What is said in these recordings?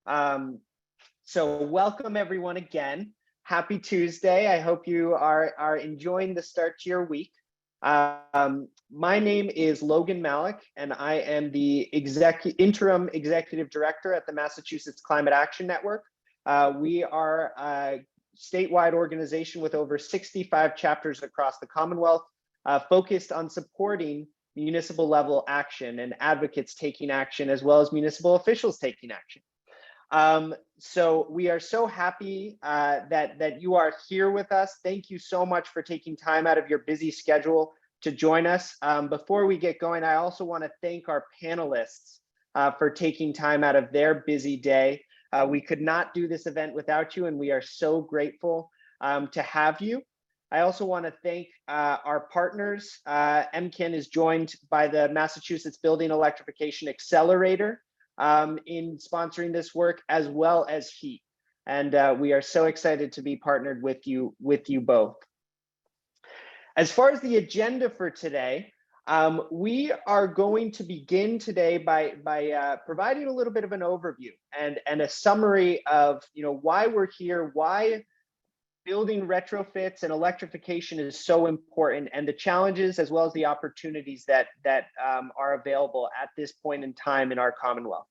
Um, so welcome everyone again. Happy Tuesday. I hope you are enjoying the start to your week. My name is Logan Malik, and I am the interim executive director at the Massachusetts Climate Action Network. We are a statewide organization with over 65 chapters across the Commonwealth, focused on supporting municipal level action and advocates taking action, as well as municipal officials taking action. So we are so happy that you are here with us. Thank you so much for taking time out of your busy schedule to join us. Before we get going, I also want to thank our panelists for taking time out of their busy day. We could not do this event without you, and we are so grateful to have you. I also want to thank our partners. MCAN is joined by the Massachusetts Building Electrification Accelerator in sponsoring this work, as well as HEAT. And we are so excited to be partnered with you both. As far as the agenda for today, we are going to begin today by providing a little bit of an overview and a summary of why we're here, why building retrofits and electrification is so important, and the challenges as well as the opportunities that are available at this point in time in our Commonwealth.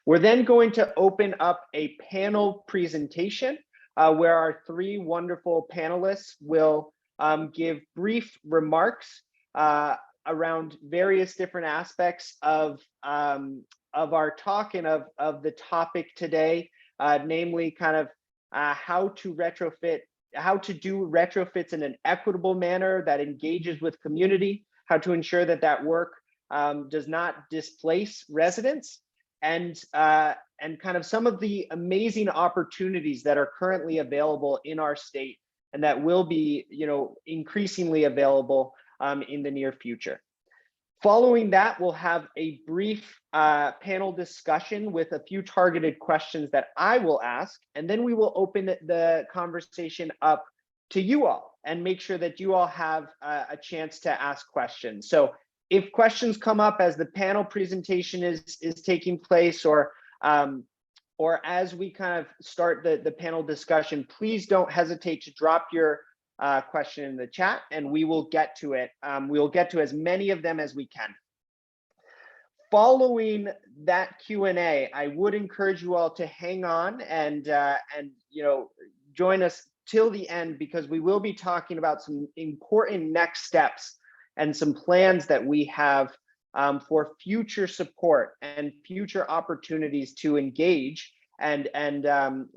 We're then going to open up a panel presentation where our three wonderful panelists will give brief remarks around various different aspects of our talk and of the topic today, namely kind of how to do retrofits in an equitable manner that engages with community, how to ensure that work does not displace residents, and kind of some of the amazing opportunities that are currently available in our state and that will be increasingly available in the near future. Following that, we'll have a brief panel discussion with a few targeted questions that I will ask, and then we will open the conversation up to you all and make sure that you all have a chance to ask questions. So if questions come up as the panel presentation is taking place, or as we kind of start the panel discussion, please don't hesitate to drop your question in the chat, and we will get to it. We'll get to as many of them as we can. Following that Q&A, I would encourage you all to hang on and join us till the end, because we will be talking about some important next steps and some plans that we have for future support and future opportunities to engage and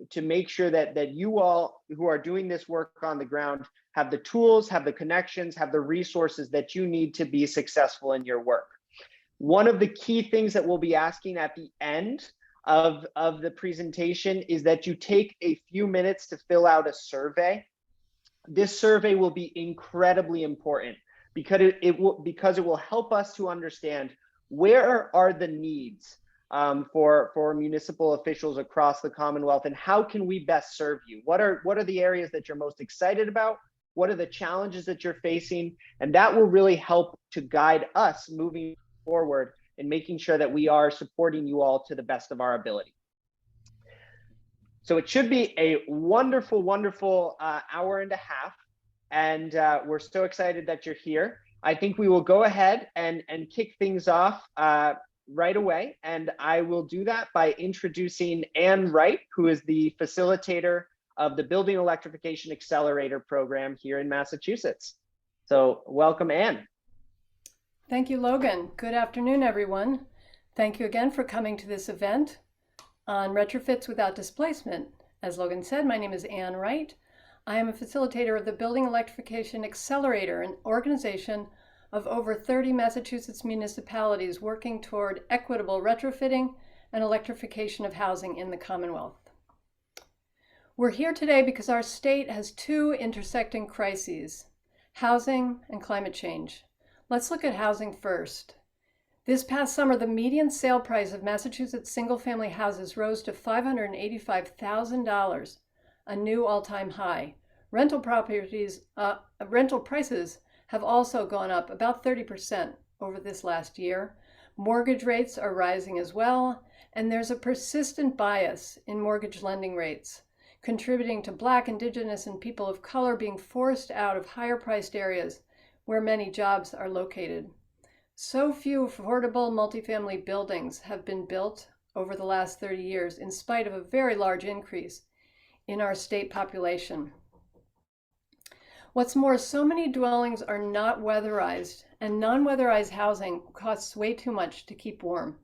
to make sure that you all who are doing this work on the ground have the tools, have the connections, have the resources that you need to be successful in your work. One of the key things that we'll be asking at the end of the presentation is that you take a few minutes to fill out a survey. This survey will be incredibly important because it will help us to understand where are the needs for municipal officials across the Commonwealth, and how can we best serve you? What are the areas that you're most excited about? What are the challenges that you're facing? And that will really help to guide us moving forward in making sure that we are supporting you all to the best of our ability. So it should be a wonderful, wonderful hour and a half. And we're so excited that you're here. I think we will go ahead and kick things off right away. And I will do that by introducing Ann Wright, who is the facilitator of the Building Electrification Accelerator program here in Massachusetts. So welcome, Ann. Thank you, Logan. Good afternoon, everyone. Thank you again for coming to this event on retrofits without displacement. As Logan said, my name is Ann Wright. I am a facilitator of the Building Electrification Accelerator, an organization of over 30 Massachusetts municipalities working toward equitable retrofitting and electrification of housing in the Commonwealth. We're here today because our state has two intersecting crises: housing and climate change. Let's look at housing first. This past summer, the median sale price of Massachusetts single-family houses rose to $585,000, a new all-time high. Rental prices have also gone up about 30% over this last year. Mortgage rates are rising as well, and there's a persistent bias in mortgage lending rates, contributing to Black, Indigenous, and people of color being forced out of higher priced areas where many jobs are located. So few affordable multifamily buildings have been built over the last 30 years, in spite of a very large increase in our state population. What's more, so many dwellings are not weatherized, and non-weatherized housing costs way too much to keep warm.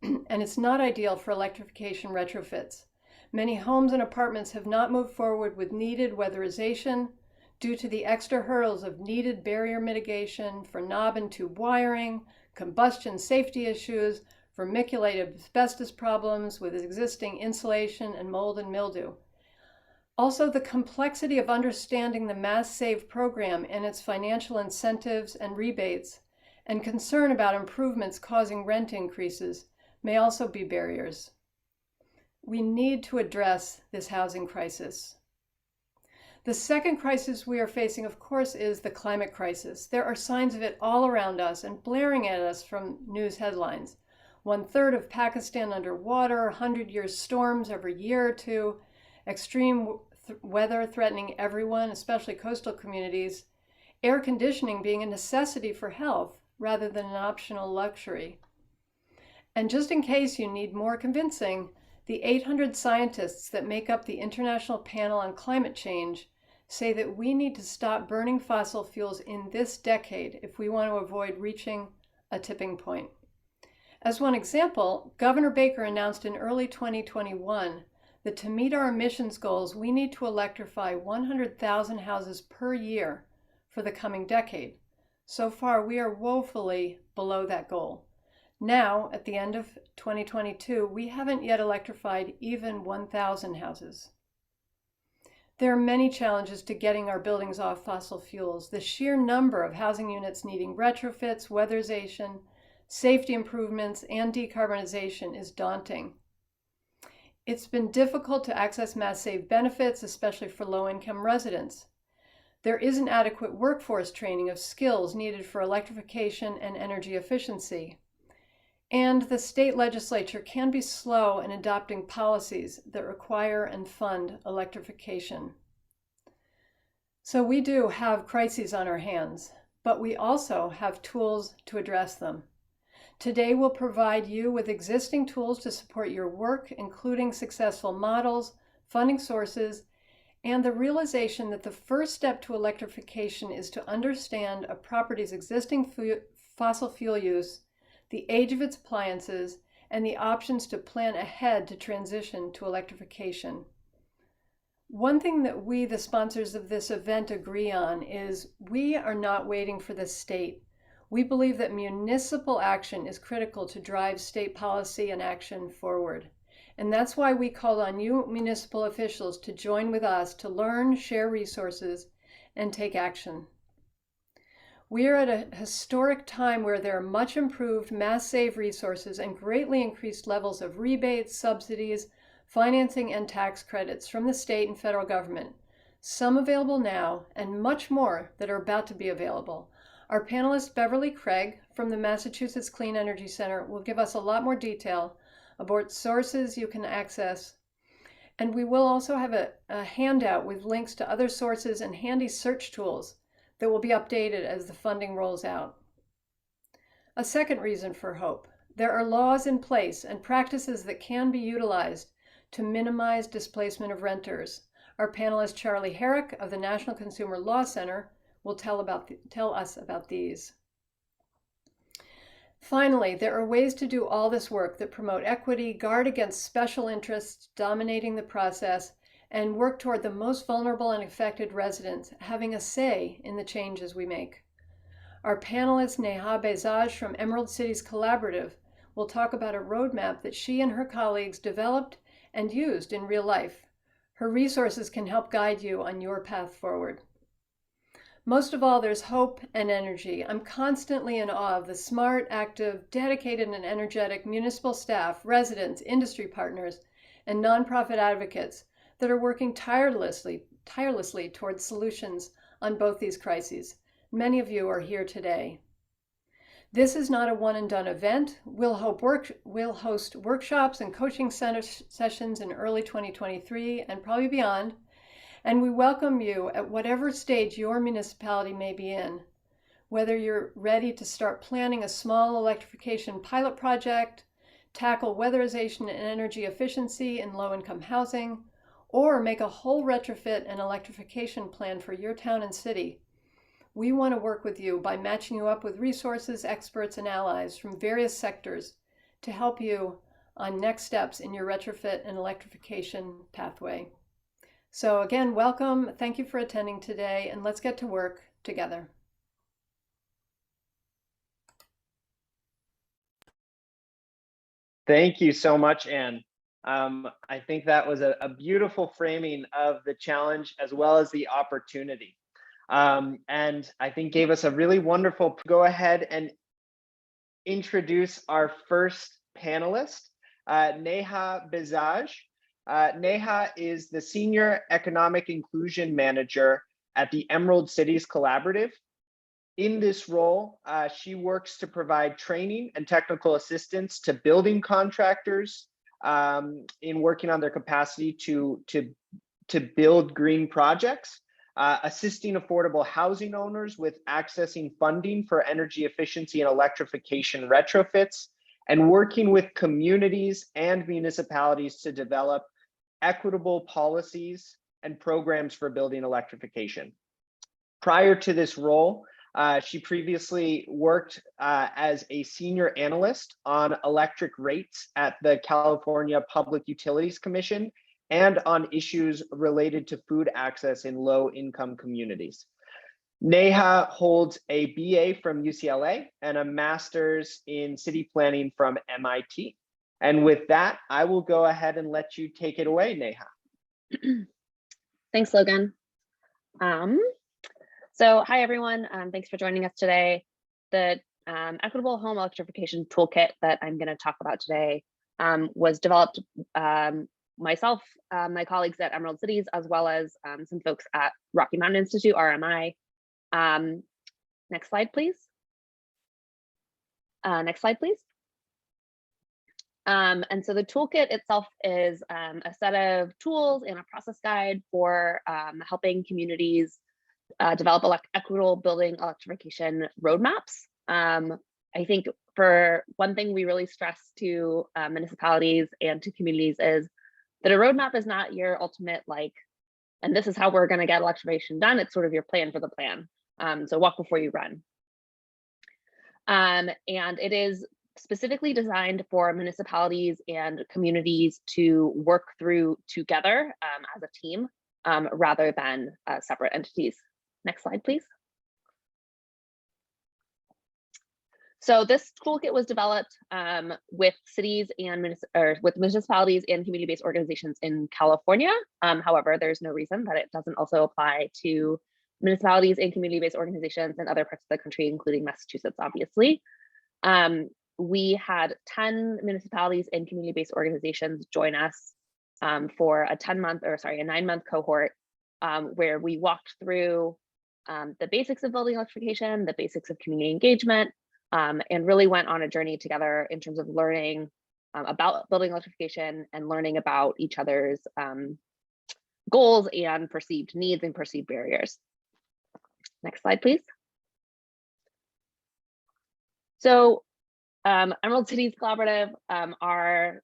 And it's not ideal for electrification retrofits. Many homes and apartments have not moved forward with needed weatherization due to the extra hurdles of needed barrier mitigation for knob and tube wiring, combustion safety issues, vermiculated asbestos problems with existing insulation, and mold and mildew. Also, the complexity of understanding the Mass Save program and its financial incentives and rebates, and concern about improvements causing rent increases may also be barriers. We need to address this housing crisis. The second crisis we are facing, of course, is the climate crisis. There are signs of it all around us and blaring at us from news headlines. 1/3 of Pakistan underwater, 100-year storms every year or two, extreme weather threatening everyone, especially coastal communities, air conditioning being a necessity for health rather than an optional luxury. And just in case you need more convincing, the 800 scientists that make up the International Panel on Climate Change say that we need to stop burning fossil fuels in this decade if we want to avoid reaching a tipping point. As one example, Governor Baker announced in early 2021 that to meet our emissions goals, we need to electrify 100,000 houses per year for the coming decade. So far, we are woefully below that goal. Now, at the end of 2022, we haven't yet electrified even 1,000 houses. There are many challenges to getting our buildings off fossil fuels. The sheer number of housing units needing retrofits, weatherization, safety improvements, and decarbonization is daunting. It's been difficult to access Mass Save benefits, especially for low-income residents. There isn't adequate workforce training of skills needed for electrification and energy efficiency. And the state legislature can be slow in adopting policies that require and fund electrification. So we do have crises on our hands, but we also have tools to address them. Today, we'll provide you with existing tools to support your work, including successful models, funding sources, and the realization that the first step to electrification is to understand a property's existing fossil fuel use, the age of its appliances, and the options to plan ahead to transition to electrification. One thing that we, the sponsors of this event, agree on is we are not waiting for the state. We believe that municipal action is critical to drive state policy and action forward. And that's why we called on you municipal officials to join with us to learn, share resources, and take action. We are at a historic time where there are much improved Mass Save resources and greatly increased levels of rebates, subsidies, financing, and tax credits from the state and federal government, some available now and much more that are about to be available. Our panelist, Beverly Craig from the Massachusetts Clean Energy Center, will give us a lot more detail about sources you can access. And we will also have a handout with links to other sources and handy search tools that will be updated as the funding rolls out. A second reason for hope. There are laws in place and practices that can be utilized to minimize displacement of renters. Our panelist, Charlie Herrick of the National Consumer Law Center, will tell us about these. Finally, there are ways to do all this work that promote equity, guard against special interests dominating the process, and work toward the most vulnerable and affected residents having a say in the changes we make. Our panelist, Neha Bezaj from Emerald Cities Collaborative, will talk about a roadmap that she and her colleagues developed and used in real life. Her resources can help guide you on your path forward. Most of all, there's hope and energy. I'm constantly in awe of the smart, active, dedicated, and energetic municipal staff, residents, industry partners, and nonprofit advocates that are working tirelessly towards solutions on both these crises. Many of you are here today. This is not a one and done event. We'll host workshops and coaching sessions in early 2023 and probably beyond. And we welcome you at whatever stage your municipality may be in. Whether you're ready to start planning a small electrification pilot project, tackle weatherization and energy efficiency in low-income housing, or make a whole retrofit and electrification plan for your town and city, we want to work with you by matching you up with resources, experts, and allies from various sectors to help you on next steps in your retrofit and electrification pathway. So again, welcome. Thank you for attending today, and let's get to work together. Thank you so much, Anne. I think that was a beautiful framing of the challenge as well as the opportunity. And I think gave us a really wonderful, go ahead and introduce our first panelist, Neha Bezaj. Neha is the Senior Economic Inclusion Manager at the Emerald Cities Collaborative. In this role, she works to provide training and technical assistance to building contractors in working on their capacity to build green projects, assisting affordable housing owners with accessing funding for energy efficiency and electrification retrofits, and working with communities and municipalities to develop equitable policies and programs for building electrification. Prior to this role, she previously worked as a senior analyst on electric rates at the California Public Utilities Commission and on issues related to food access in low-income communities. Neha holds a BA from UCLA and a master's in city planning from MIT. And with that, I will go ahead and let you take it away, Neha. Thanks, Logan. So hi, everyone. Thanks for joining us today. The Equitable Home Electrification Toolkit that I'm going to talk about today was developed myself, my colleagues at Emerald Cities, as well as some folks at Rocky Mountain Institute, RMI. Next slide, please. Next slide, please. And so the toolkit itself is a set of tools and a process guide for helping communities develop equitable building electrification roadmaps. I think for one thing we really stress to municipalities and to communities is that a roadmap is not your ultimate, and this is how we're going to get electrification done. It's sort of your plan for the plan. So walk before you run. And it is specifically designed for municipalities and communities to work through together as a team rather than separate entities. Next slide, please. So this toolkit was developed with cities and with municipalities and community-based organizations in California. However, there's no reason that it doesn't also apply to municipalities and community-based organizations in other parts of the country, including Massachusetts, obviously. We had 10 municipalities and community-based organizations join us for a 9-month cohort where we walked through the basics of building electrification, the basics of community engagement, and really went on a journey together in terms of learning about building electrification and learning about each other's goals and perceived needs and perceived barriers. Next slide, please. So Emerald Cities Collaborative, our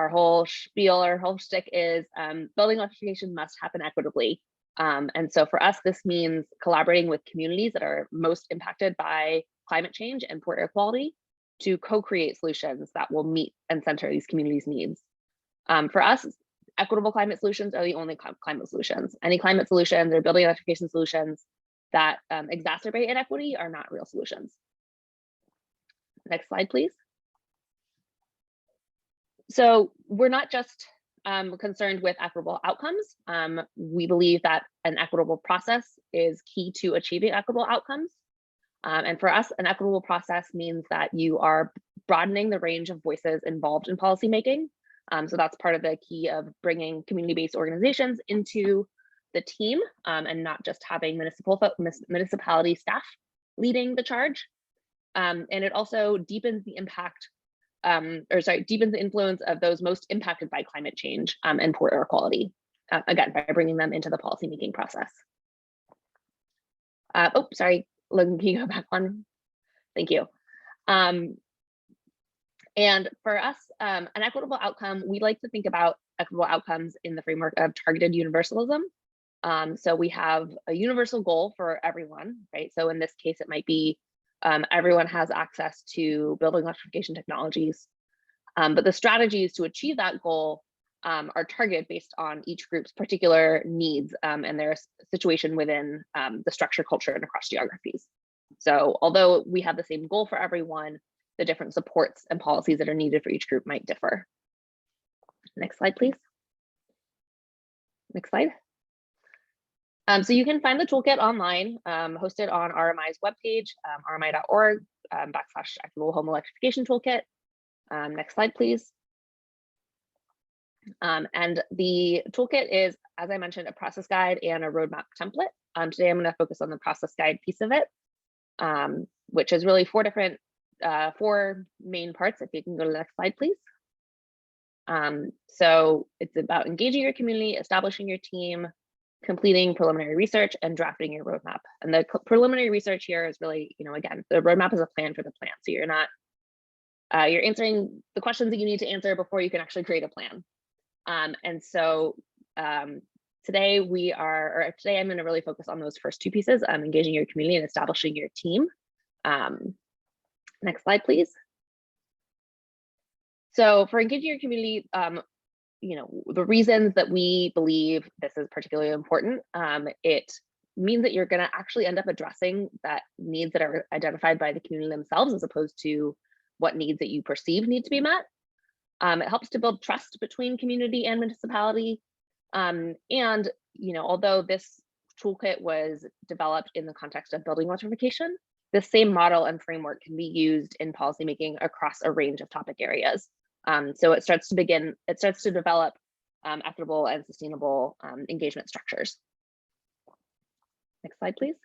whole spiel, our whole shtick is building electrification must happen equitably. And so for us, this means collaborating with communities that are most impacted by climate change and poor air quality to co-create solutions that will meet and center these communities' needs. For us, equitable climate solutions are the only climate solutions. Any climate solutions or building electrification solutions that exacerbate inequity are not real solutions. Next slide, please. So we're not just concerned with equitable outcomes. We believe that an equitable process is key to achieving equitable outcomes. And for us, an equitable process means that you are broadening the range of voices involved in policymaking. So that's part of the key of bringing community-based organizations into the team and not just having municipality staff leading the charge. And it also deepens the impact, deepens the influence of those most impacted by climate change and poor air quality, again, by bringing them into the policymaking process. Oh, sorry, Logan, can you go back one? Thank you. And for us, an equitable outcome, we like to think about equitable outcomes in the framework of targeted universalism. So we have a universal goal for everyone, right? So in this case, it might be everyone has access to building electrification technologies, but the strategies to achieve that goal are targeted based on each group's particular needs and their situation within the structure, culture, and across geographies. So although we have the same goal for everyone, the different supports and policies that are needed for each group might differ. Next slide, please. Next slide. So you can find the toolkit online, hosted on RMI's webpage, rmi.org / equitable home electrification toolkit. Next slide, please. And the toolkit is, as I mentioned, a process guide and a roadmap template. Today I'm going to focus on the process guide piece of it, which is really four main parts. If you can go to the next slide, please. So it's about engaging your community, establishing your team, completing preliminary research, and drafting your roadmap. And the preliminary research here is really, again, the roadmap is a plan for the plan. So you're not, you're answering the questions that you need to answer before you can actually create a plan. And so today I'm going to really focus on those first two pieces, engaging your community and establishing your team. Next slide, please. So for engaging your community, the reasons that we believe this is particularly important, it means that you're going to actually end up addressing that needs that are identified by the community themselves, as opposed to what needs that you perceive need to be met. It helps to build trust between community and municipality. And, although this toolkit was developed in the context of building electrification, the same model and framework can be used in policymaking across a range of topic areas. So it starts to develop equitable and sustainable engagement structures. Next slide, please.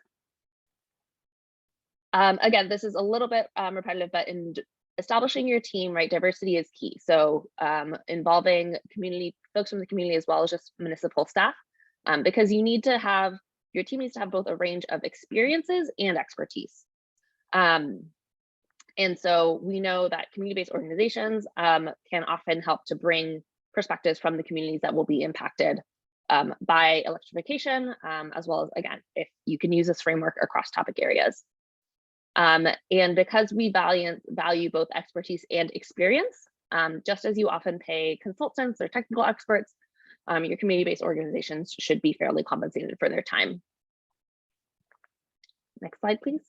Again, this is a little bit repetitive, but in establishing your team, right, diversity is key. So involving folks from the community as well as just municipal staff, because your team needs to have both a range of experiences and expertise. And so we know that community-based organizations can often help to bring perspectives from the communities that will be impacted by electrification, as well as, again, if you can use this framework across topic areas. And because we value both expertise and experience, just as you often pay consultants or technical experts, your community-based organizations should be fairly compensated for their time. Next slide, please.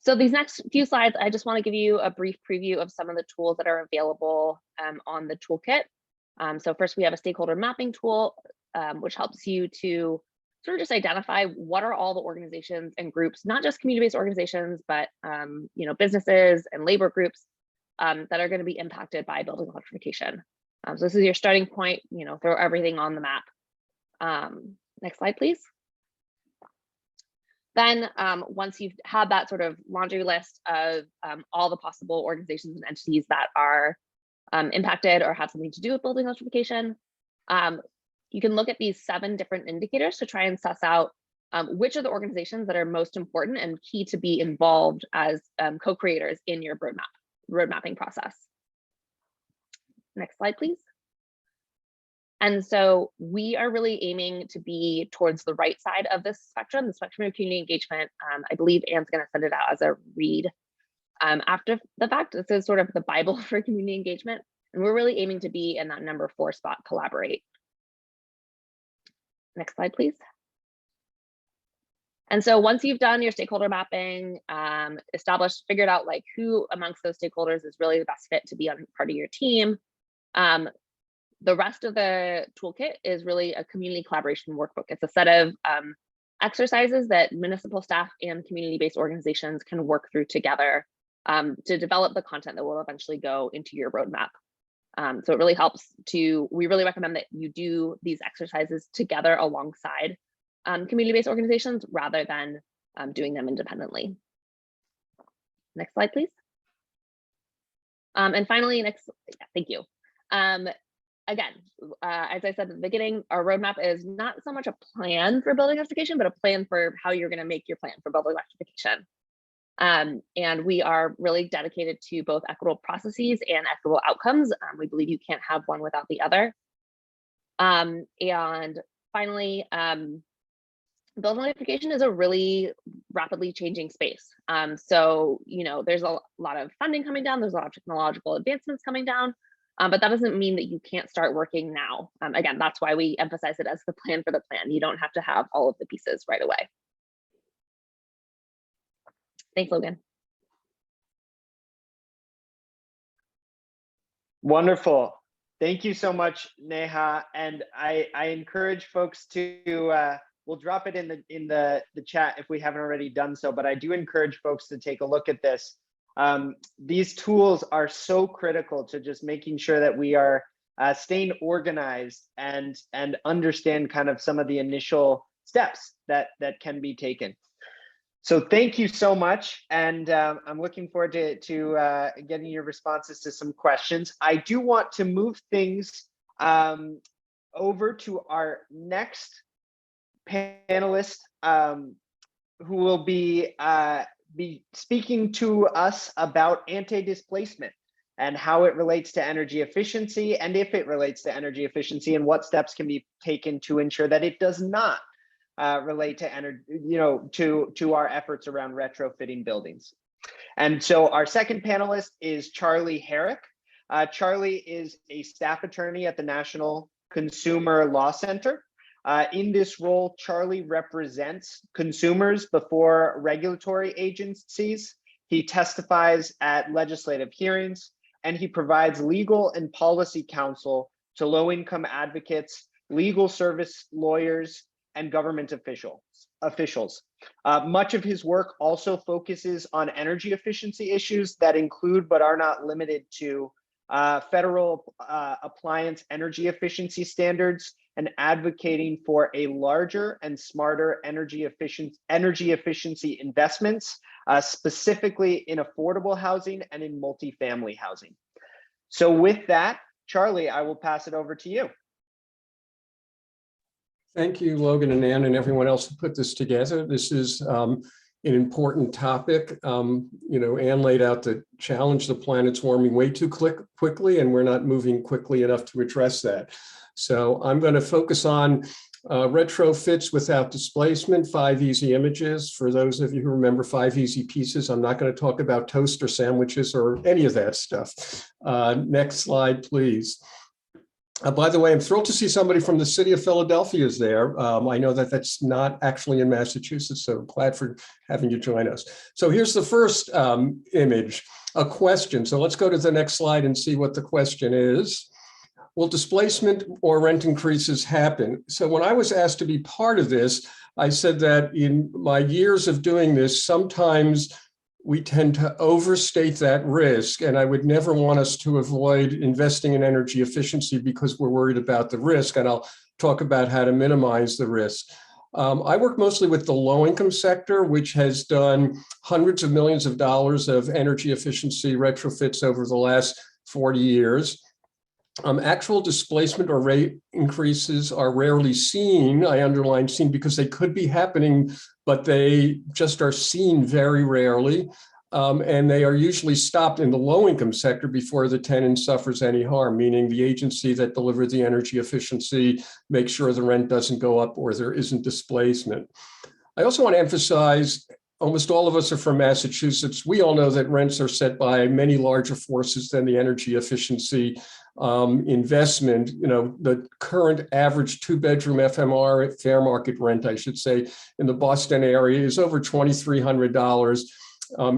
So these next few slides, I just want to give you a brief preview of some of the tools that are available on the toolkit. So first, we have a stakeholder mapping tool, which helps you to sort of just identify what are all the organizations and groups, not just community-based organizations, but businesses and labor groups that are going to be impacted by building electrification. So this is your starting point, throw everything on the map. Next slide, please. Then once you've had that sort of laundry list of all the possible organizations and entities that are impacted or have something to do with building electrification, you can look at these 7 different indicators to try and suss out which are the organizations that are most important and key to be involved as co-creators in your road mapping process. Next slide, please. And so we are really aiming to be towards the right side of this spectrum, the spectrum of community engagement. I believe Anne's going to send it out as a read after the fact. This is sort of the Bible for community engagement. And we're really aiming to be in that number 4 spot, collaborate. Next slide, please. And so once you've done your stakeholder mapping, figured out like who amongst those stakeholders is really the best fit to be on part of your team, the rest of the toolkit is really a community collaboration workbook. It's a set of exercises that municipal staff and community-based organizations can work through together to develop the content that will eventually go into your roadmap. So it really helps we really recommend that you do these exercises together alongside community-based organizations rather than doing them independently. Next slide, please. And finally, thank you. Again, as I said at the beginning, our roadmap is not so much a plan for building electrification, but a plan for how you're going to make your plan for building electrification. And we are really dedicated to both equitable processes and equitable outcomes. We believe you can't have one without the other. And finally, building electrification is a really rapidly changing space. So, there's a lot of funding coming down, there's a lot of technological advancements coming down, but that doesn't mean that you can't start working now. Again, that's why we emphasize it as the plan for the plan. You don't have to have all of the pieces right away. Thanks, Logan. Wonderful. Thank you so much, Neha. And I encourage folks to, we'll drop it in the chat if we haven't already done so, but I do encourage folks to take a look at this. These tools are so critical to just making sure that we are staying organized and understand kind of some of the initial steps that can be taken. So thank you so much, and I'm looking forward to getting your responses to some questions. I do want to move things over to our next panelist, who will be speaking to us about anti-displacement and how it relates to energy efficiency, and if it relates to energy efficiency, and what steps can be taken to ensure that it does not relate to energy, to our efforts around retrofitting buildings. And so our second panelist is Charlie Herrick. Charlie is a staff attorney at the National Consumer Law Center. In this role, Charlie represents consumers before regulatory agencies. He testifies at legislative hearings, and he provides legal and policy counsel to low-income advocates, legal service lawyers, and government officials. Much of his work also focuses on energy efficiency issues that include, but are not limited to, federal appliance energy efficiency standards, and advocating for a larger and smarter energy efficiency investments, specifically in affordable housing and in multifamily housing. So with that, Charlie, I will pass it over to you. Thank you, Logan and Ann, and everyone else who put this together. This is an important topic. Ann laid out the challenge: the planet's warming way too quickly, and we're not moving quickly enough to address that. So I'm going to focus on retrofits without displacement, 5 easy images. For those of you who remember 5 easy pieces, I'm not going to talk about toaster sandwiches or any of that stuff. Next slide, please. By the way, I'm thrilled to see somebody from the city of Philadelphia is there. I know that that's not actually in Massachusetts, so glad for having you join us. So here's the first image, a question. So let's go to the next slide and see what the question is. Will displacement or rent increases happen? So when I was asked to be part of this, I said that in my years of doing this, sometimes we tend to overstate that risk, and I would never want us to avoid investing in energy efficiency because we're worried about the risk, and I'll talk about how to minimize the risk. I work mostly with the low-income sector, which has done hundreds of millions of dollars of energy efficiency retrofits over the last 40 years. Actual displacement or rate increases are rarely seen. I underline seen because they could be happening, but they just are seen very rarely. And they are usually stopped in the low-income sector before the tenant suffers any harm, meaning the agency that delivered the energy efficiency makes sure the rent doesn't go up or there isn't displacement. I also want to emphasize, almost all of us are from Massachusetts. We all know that rents are set by many larger forces than the energy efficiency investment. The current average 2-bedroom FMR, fair market rent, I should say, in the Boston area is over $2,300.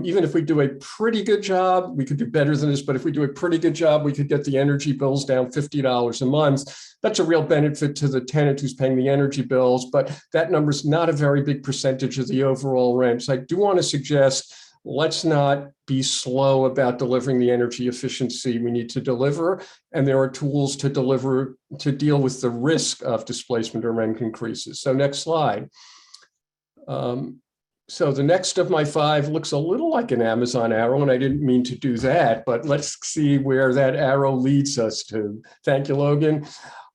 Even if we do a pretty good job, we could do better than this, but if we do a pretty good job, we could get the energy bills down $50 a month. That's a real benefit to the tenant who's paying the energy bills, but that number is not a very big percentage of the overall rent. So I do want to suggest, let's not be slow about delivering the energy efficiency we need to deliver. And there are tools to deliver to deal with the risk of displacement or rent increases. So next slide. So the next of my 5 looks a little like an Amazon arrow, and I didn't mean to do that, but let's see where that arrow leads us to. Thank you, Logan.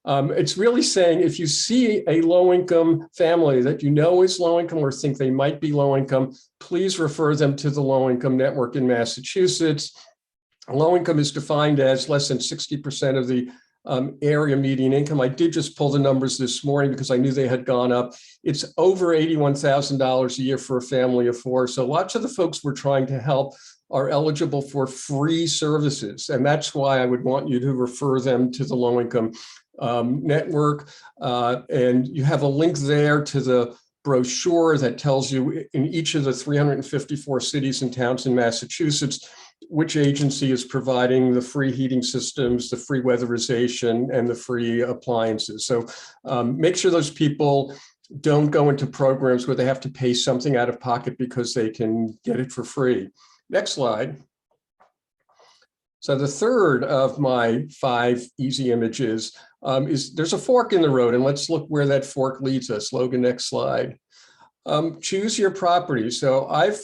It's really saying if you see a low-income family that you know is low-income or think they might be low-income, please refer them to the low-income network in Massachusetts. Low-income is defined as less than 60% of the area median income. I did just pull the numbers this morning because I knew they had gone up. It's over $81,000 a year for a family of 4. So lots of the folks we're trying to help are eligible for free services. And that's why I would want you to refer them to the low-income network. And you have a link there to the brochure that tells you in each of the 354 cities and towns in Massachusetts which agency is providing the free heating systems, the free weatherization, and the free appliances. So make sure those people don't go into programs where they have to pay something out of pocket because they can get it for free. Next slide. So the third of my 5 easy images is there's a fork in the road, and let's look where that fork leads us. Logan, next slide. Choose your property. So I've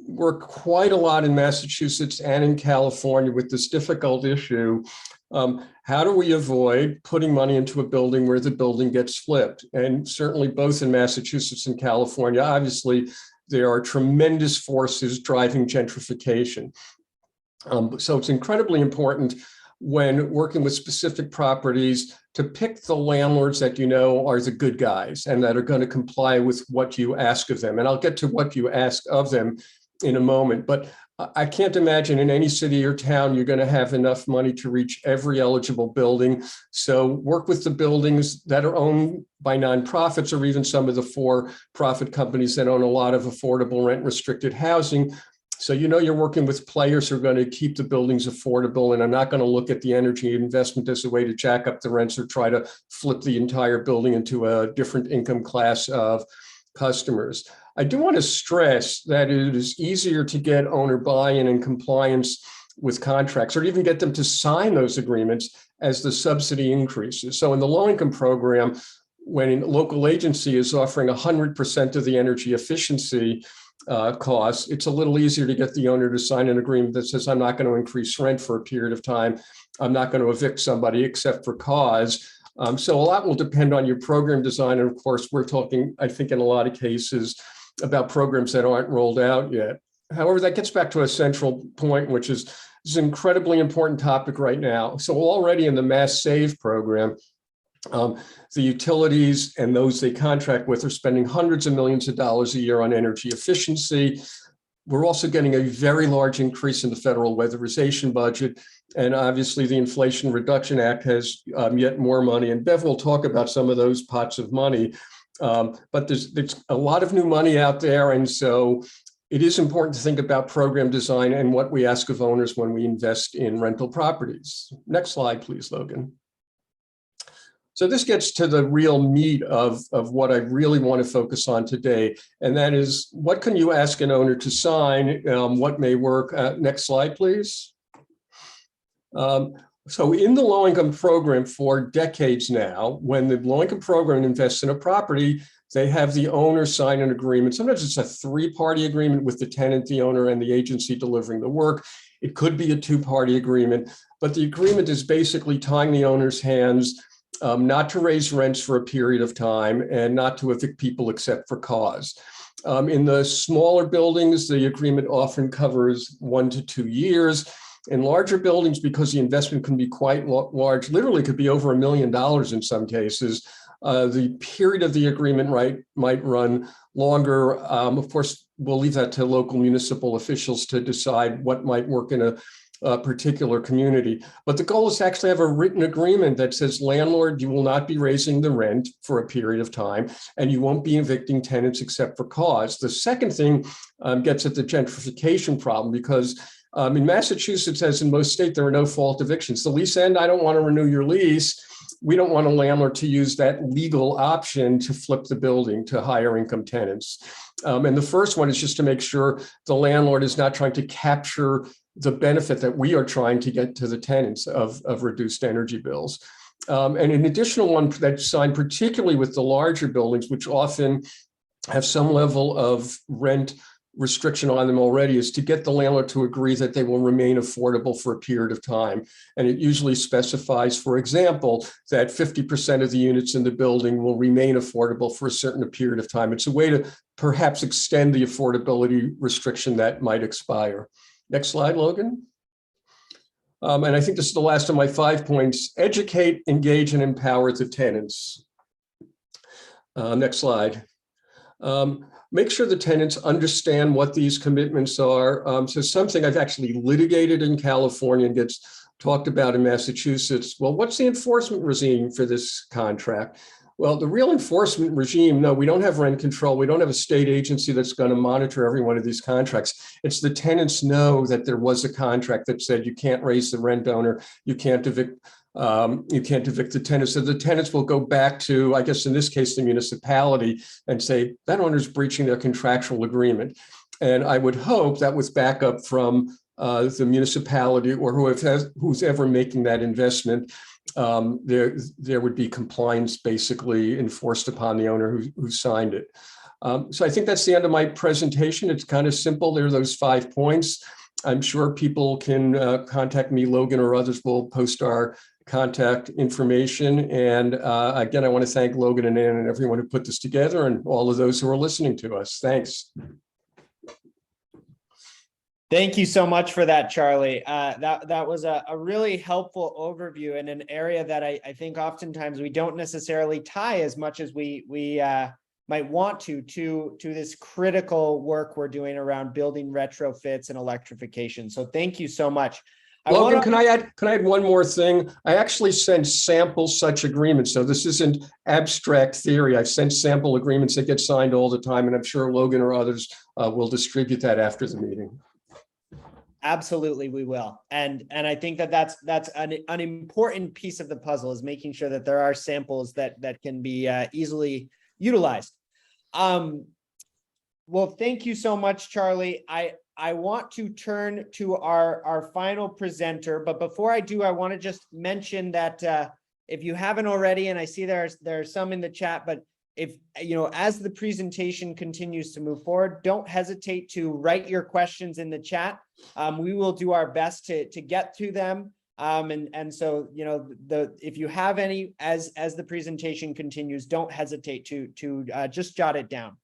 worked quite a lot in Massachusetts and in California with this difficult issue. How do we avoid putting money into a building where the building gets flipped? And certainly both in Massachusetts and California, obviously, there are tremendous forces driving gentrification. So it's incredibly important when working with specific properties to pick the landlords that you know are the good guys and that are going to comply with what you ask of them. And I'll get to what you ask of them in a moment, but I can't imagine in any city or town you're going to have enough money to reach every eligible building. So work with the buildings that are owned by nonprofits or even some of the for-profit companies that own a lot of affordable rent-restricted housing. So you know you're working with players who are going to keep the buildings affordable and are not going to look at the energy investment as a way to jack up the rents or try to flip the entire building into a different income class of customers. I do want to stress that it is easier to get owner buy-in and compliance with contracts or even get them to sign those agreements as the subsidy increases. So in the low-income program, when a local agency is offering 100% of the energy efficiency costs, it's a little easier to get the owner to sign an agreement that says, I'm not going to increase rent for a period of time. I'm not going to evict somebody except for cause. So a lot will depend on your program design. And of course, we're talking, I think, in a lot of cases about programs that aren't rolled out yet. However, that gets back to a central point, which is this is an incredibly important topic right now. So already in the Mass Save program, the utilities and those they contract with are spending hundreds of millions of dollars a year on energy efficiency. We're also getting a very large increase in the federal weatherization budget. And obviously the Inflation Reduction Act has yet more money. And Bev will talk about some of those pots of money. But there's a lot of new money out there. And so it is important to think about program design and what we ask of owners when we invest in rental properties. Next slide, please, Logan. So this gets to the real meat of what I really want to focus on today. And that is, what can you ask an owner to sign? What may work? Next slide, please. So in the low-income program for decades now, when the low-income program invests in a property, they have the owner sign an agreement. Sometimes it's a 3-party agreement with the tenant, the owner, and the agency delivering the work. It could be a 2-party agreement, but the agreement is basically tying the owner's hands not to raise rents for a period of time and not to evict people except for cause. In the smaller buildings, the agreement often covers 1 to 2 years. In larger buildings, because the investment can be quite large, literally could be over $1 million in some cases, the period of the agreement might run longer. Of course, we'll leave that to local municipal officials to decide what might work in a particular community. But the goal is to actually have a written agreement that says, landlord, you will not be raising the rent for a period of time, and you won't be evicting tenants except for cause. The second thing gets at the gentrification problem, because in Massachusetts, as in most states, there are no fault evictions. The lease end, I don't want to renew your lease. We don't want a landlord to use that legal option to flip the building to higher income tenants. And the first one is just to make sure the landlord is not trying to capture the benefit that we are trying to get to the tenants of reduced energy bills. And an additional one that's signed particularly with the larger buildings, which often have some level of rent restriction on them already is to get the landlord to agree that they will remain affordable for a period of time. And it usually specifies, for example, that 50% of the units in the building will remain affordable for a certain period of time. It's a way to perhaps extend the affordability restriction that might expire. Next slide, Logan. And I think this is the last of my 5 points. Educate, engage, and empower the tenants. Next slide. Make sure the tenants understand what these commitments are. So something I've actually litigated in California and gets talked about in Massachusetts. Well, what's the enforcement regime for this contract? Well, the real enforcement regime, no, we don't have rent control. We don't have a state agency that's going to monitor every one of these contracts. It's the tenants know that there was a contract that said you can't raise the rent owner, you can't evict the tenants. So the tenants will go back to, I guess in this case, the municipality and say that owner's breaching their contractual agreement. And I would hope that with backup from the municipality or who's ever making that investment, there would be compliance basically enforced upon the owner who signed it. So I think that's the end of my presentation. It's kind of simple. There are those 5 points. I'm sure people can contact me, Logan, or others will post our contact information. And again, I want to thank Logan and Ann and everyone who put this together and all of those who are listening to us. Thanks. Thank you so much for that, Charlie. That was a really helpful overview in an area that I think oftentimes we don't necessarily tie as much as we might want to this critical work we're doing around building retrofits and electrification. So thank you so much. Logan, can I add one more thing? I actually sent sample such agreements. So this isn't abstract theory. I've sent sample agreements that get signed all the time, and I'm sure Logan or others will distribute that after the meeting. Absolutely, we will. And I think that's an important piece of the puzzle, is making sure that there are samples that can be easily utilized. Well, thank you so much, Charlie. I want to turn to our final presenter, but before I do, I want to just mention that if you haven't already, and I see there's some in the chat, but if as the presentation continues to move forward, don't hesitate to write your questions in the chat. We will do our best to get to them. And so if you have any as the presentation continues, don't hesitate to just jot it down.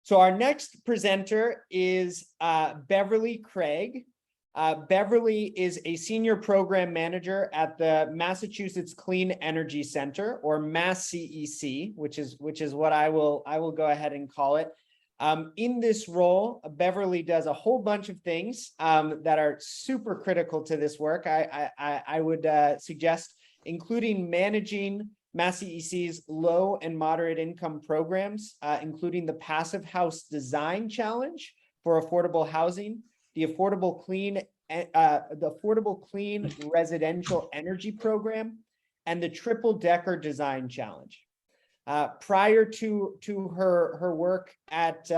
So our next presenter is Beverly Craig. Beverly is a senior program manager at the Massachusetts Clean Energy Center, or MassCEC, which is what I will go ahead and call it. In this role, Beverly does a whole bunch of things that are super critical to this work. I would suggest including managing MassCEC's low and moderate income programs, including the Passive House Design Challenge for affordable housing, the Affordable Clean Residential Energy Program, and the Triple Decker Design Challenge. Prior to her work at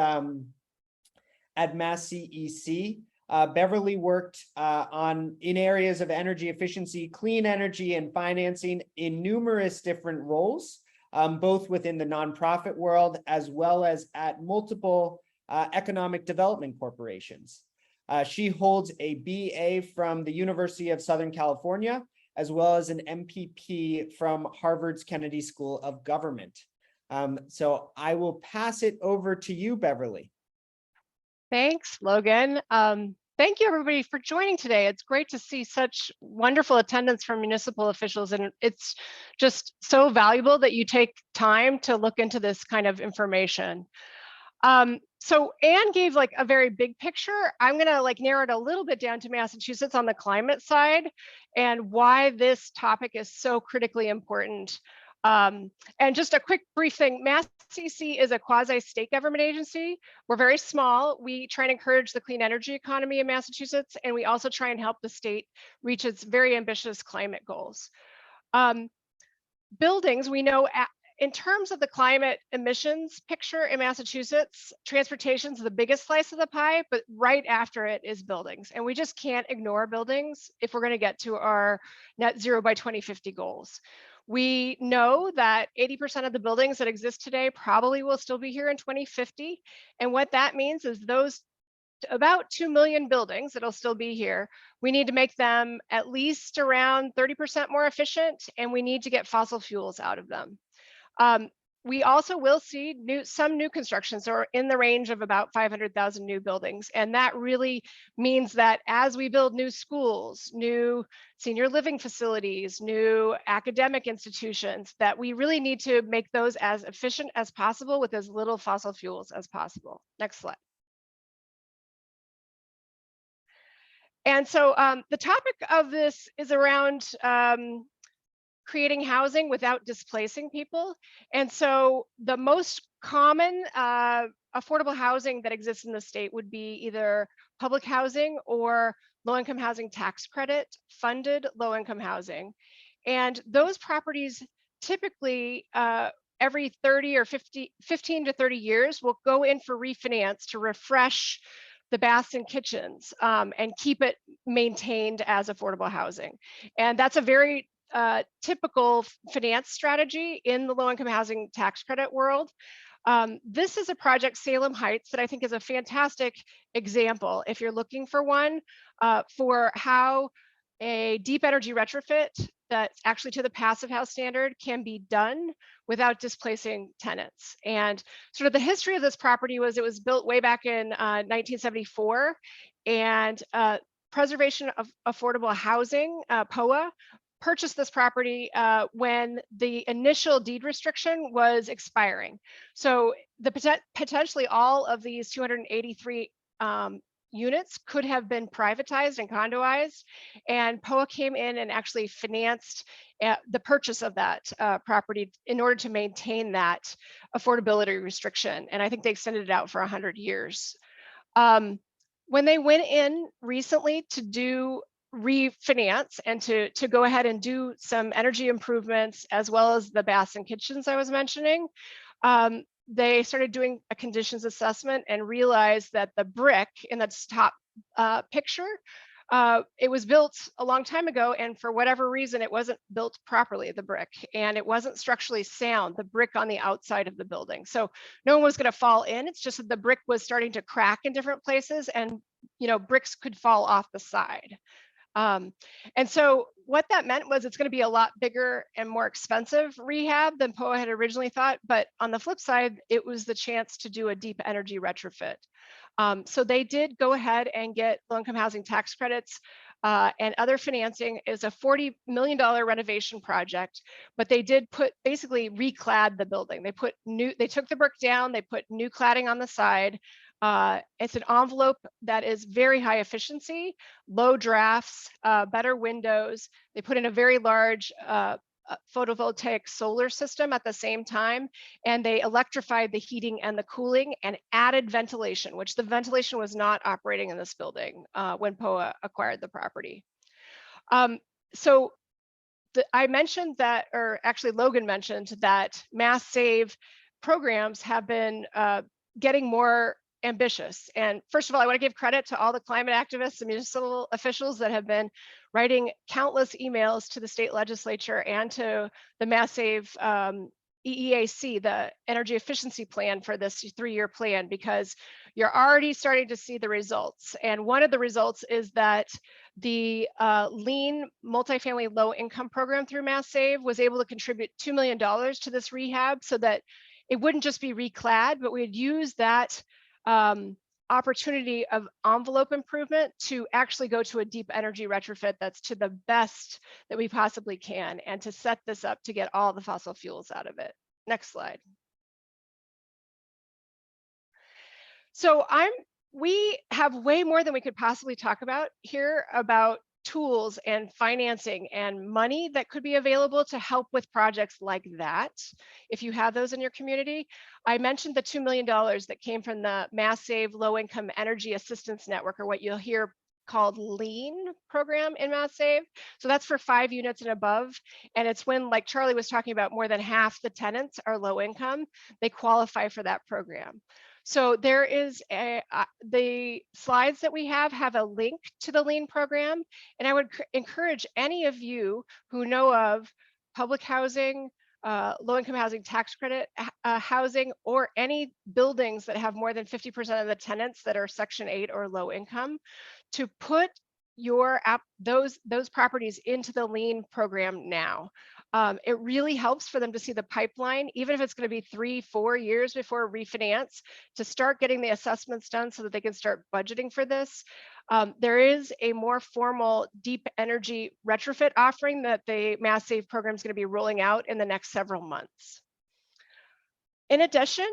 MassCEC, Beverly worked in areas of energy efficiency, clean energy, and financing in numerous different roles, both within the nonprofit world as well as at multiple economic development corporations. She holds a BA from the University of Southern California, as well as an MPP from Harvard's Kennedy School of Government. So I will pass it over to you, Beverly. Thanks, Logan. Thank you, everybody, for joining today. It's great to see such wonderful attendance from municipal officials, and it's just so valuable that you take time to look into this kind of information. So Anne gave like a very big picture. I'm gonna narrow it a little bit down to Massachusetts on the climate side and why this topic is so critically important. And just a quick brief thing, MassCEC is a quasi-state government agency. We're very small. We try and encourage the clean energy economy in Massachusetts, and we also try and help the state reach its very ambitious climate goals. Buildings, we know in terms of the climate emissions picture in Massachusetts, transportation is the biggest slice of the pie, but right after it is buildings. And we just can't ignore buildings if we're going to get to our net zero by 2050 goals. We know that 80% of the buildings that exist today probably will still be here in 2050. And what that means is those about 2 million buildings that'll still be here, we need to make them at least around 30% more efficient, and we need to get fossil fuels out of them. We also will see some new constructions or in the range of about 500,000 new buildings. And that really means that as we build new schools, new senior living facilities, new academic institutions, that we really need to make those as efficient as possible with as little fossil fuels as possible. Next slide. And so the topic of this is around creating housing without displacing people. And so the most common affordable housing that exists in the state would be either public housing or low-income housing tax credit funded low-income housing. And those properties typically every 30 or 15 to 30 years will go in for refinance to refresh the baths and kitchens and keep it maintained as affordable housing. And that's a very typical finance strategy in the low-income housing tax credit world. This is a project, Salem Heights, that I think is a fantastic example, if you're looking for one, for how a deep energy retrofit that's actually to the passive house standard can be done without displacing tenants. And sort of the history of this property was it was built way back in 1974, and Preservation of Affordable Housing, POA, purchased this property when the initial deed restriction was expiring. So potentially all of these 283 units could have been privatized and condoized, and POA came in and actually financed the purchase of that property in order to maintain that affordability restriction. And I think they extended it out for 100 years. When they went in recently to do refinance and to go ahead and do some energy improvements, as well as the baths and kitchens I was mentioning, they started doing a conditions assessment and realized that the brick in the top picture, it was built a long time ago, and for whatever reason, it wasn't built properly, the brick, and it wasn't structurally sound, the brick on the outside of the building. So no one was going to fall in. It's just that the brick was starting to crack in different places, and bricks could fall off the side. And so what that meant was it's going to be a lot bigger and more expensive rehab than POA had originally thought. But on the flip side, it was the chance to do a deep energy retrofit. So they did go ahead and get low-income housing tax credits and other financing. Is a $40 million renovation project, but they did basically reclad the building. They took the brick down, they put new cladding on the side. It's an envelope that is very high efficiency, low drafts, better windows. They put in a very large photovoltaic solar system at the same time, and they electrified the heating and the cooling and added ventilation, which the ventilation was not operating in this building when POA acquired the property. I mentioned that, or actually Logan mentioned that Mass Save programs have been getting more ambitious. And first of all, I want to give credit to all the climate activists and municipal officials that have been writing countless emails to the state legislature and to the Mass Save EEAC, the energy efficiency plan for this 3-year plan, because you're already starting to see the results. And one of the results is that the lean multifamily low income program through Mass Save was able to contribute $2 million to this rehab, so that it wouldn't just be reclad, but we'd use that opportunity of envelope improvement to actually go to a deep energy retrofit that's to the best that we possibly can, and to set this up to get all the fossil fuels out of it. Next slide. So we have way more than we could possibly talk about here about tools and financing and money that could be available to help with projects like that, if you have those in your community. I mentioned the $2 million that came from the Mass Save Low Income Energy Assistance Network, or what you'll hear called LEAN program in Mass Save. So that's for 5 units and above. And it's when, like Charlie was talking about, more than half the tenants are low income, they qualify for that program. So there is the slides that we have a link to the LEAN program. And I would encourage any of you who know of public housing, low-income housing tax credit housing, or any buildings that have more than 50% of the tenants that are Section 8 or low income, to put those properties into the lien program now. It really helps for them to see the pipeline, even if it's going to be 3-4 years before refinance, to start getting the assessments done so that they can start budgeting for this. There is a more formal deep energy retrofit offering that the Mass Save program is going to be rolling out in the next several months. In addition,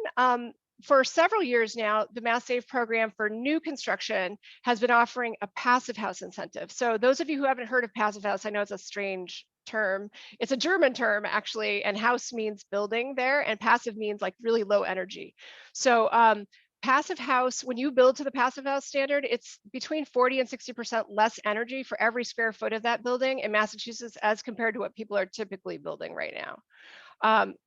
for several years now, the Mass Save program for new construction has been offering a passive house incentive. So those of you who haven't heard of passive house, I know it's a strange term. It's a German term, actually, and house means building there, and passive means like really low energy. So passive house, when you build to the passive house standard, it's between 40 and 60% less energy for every square foot of that building in Massachusetts as compared to what people are typically building right now.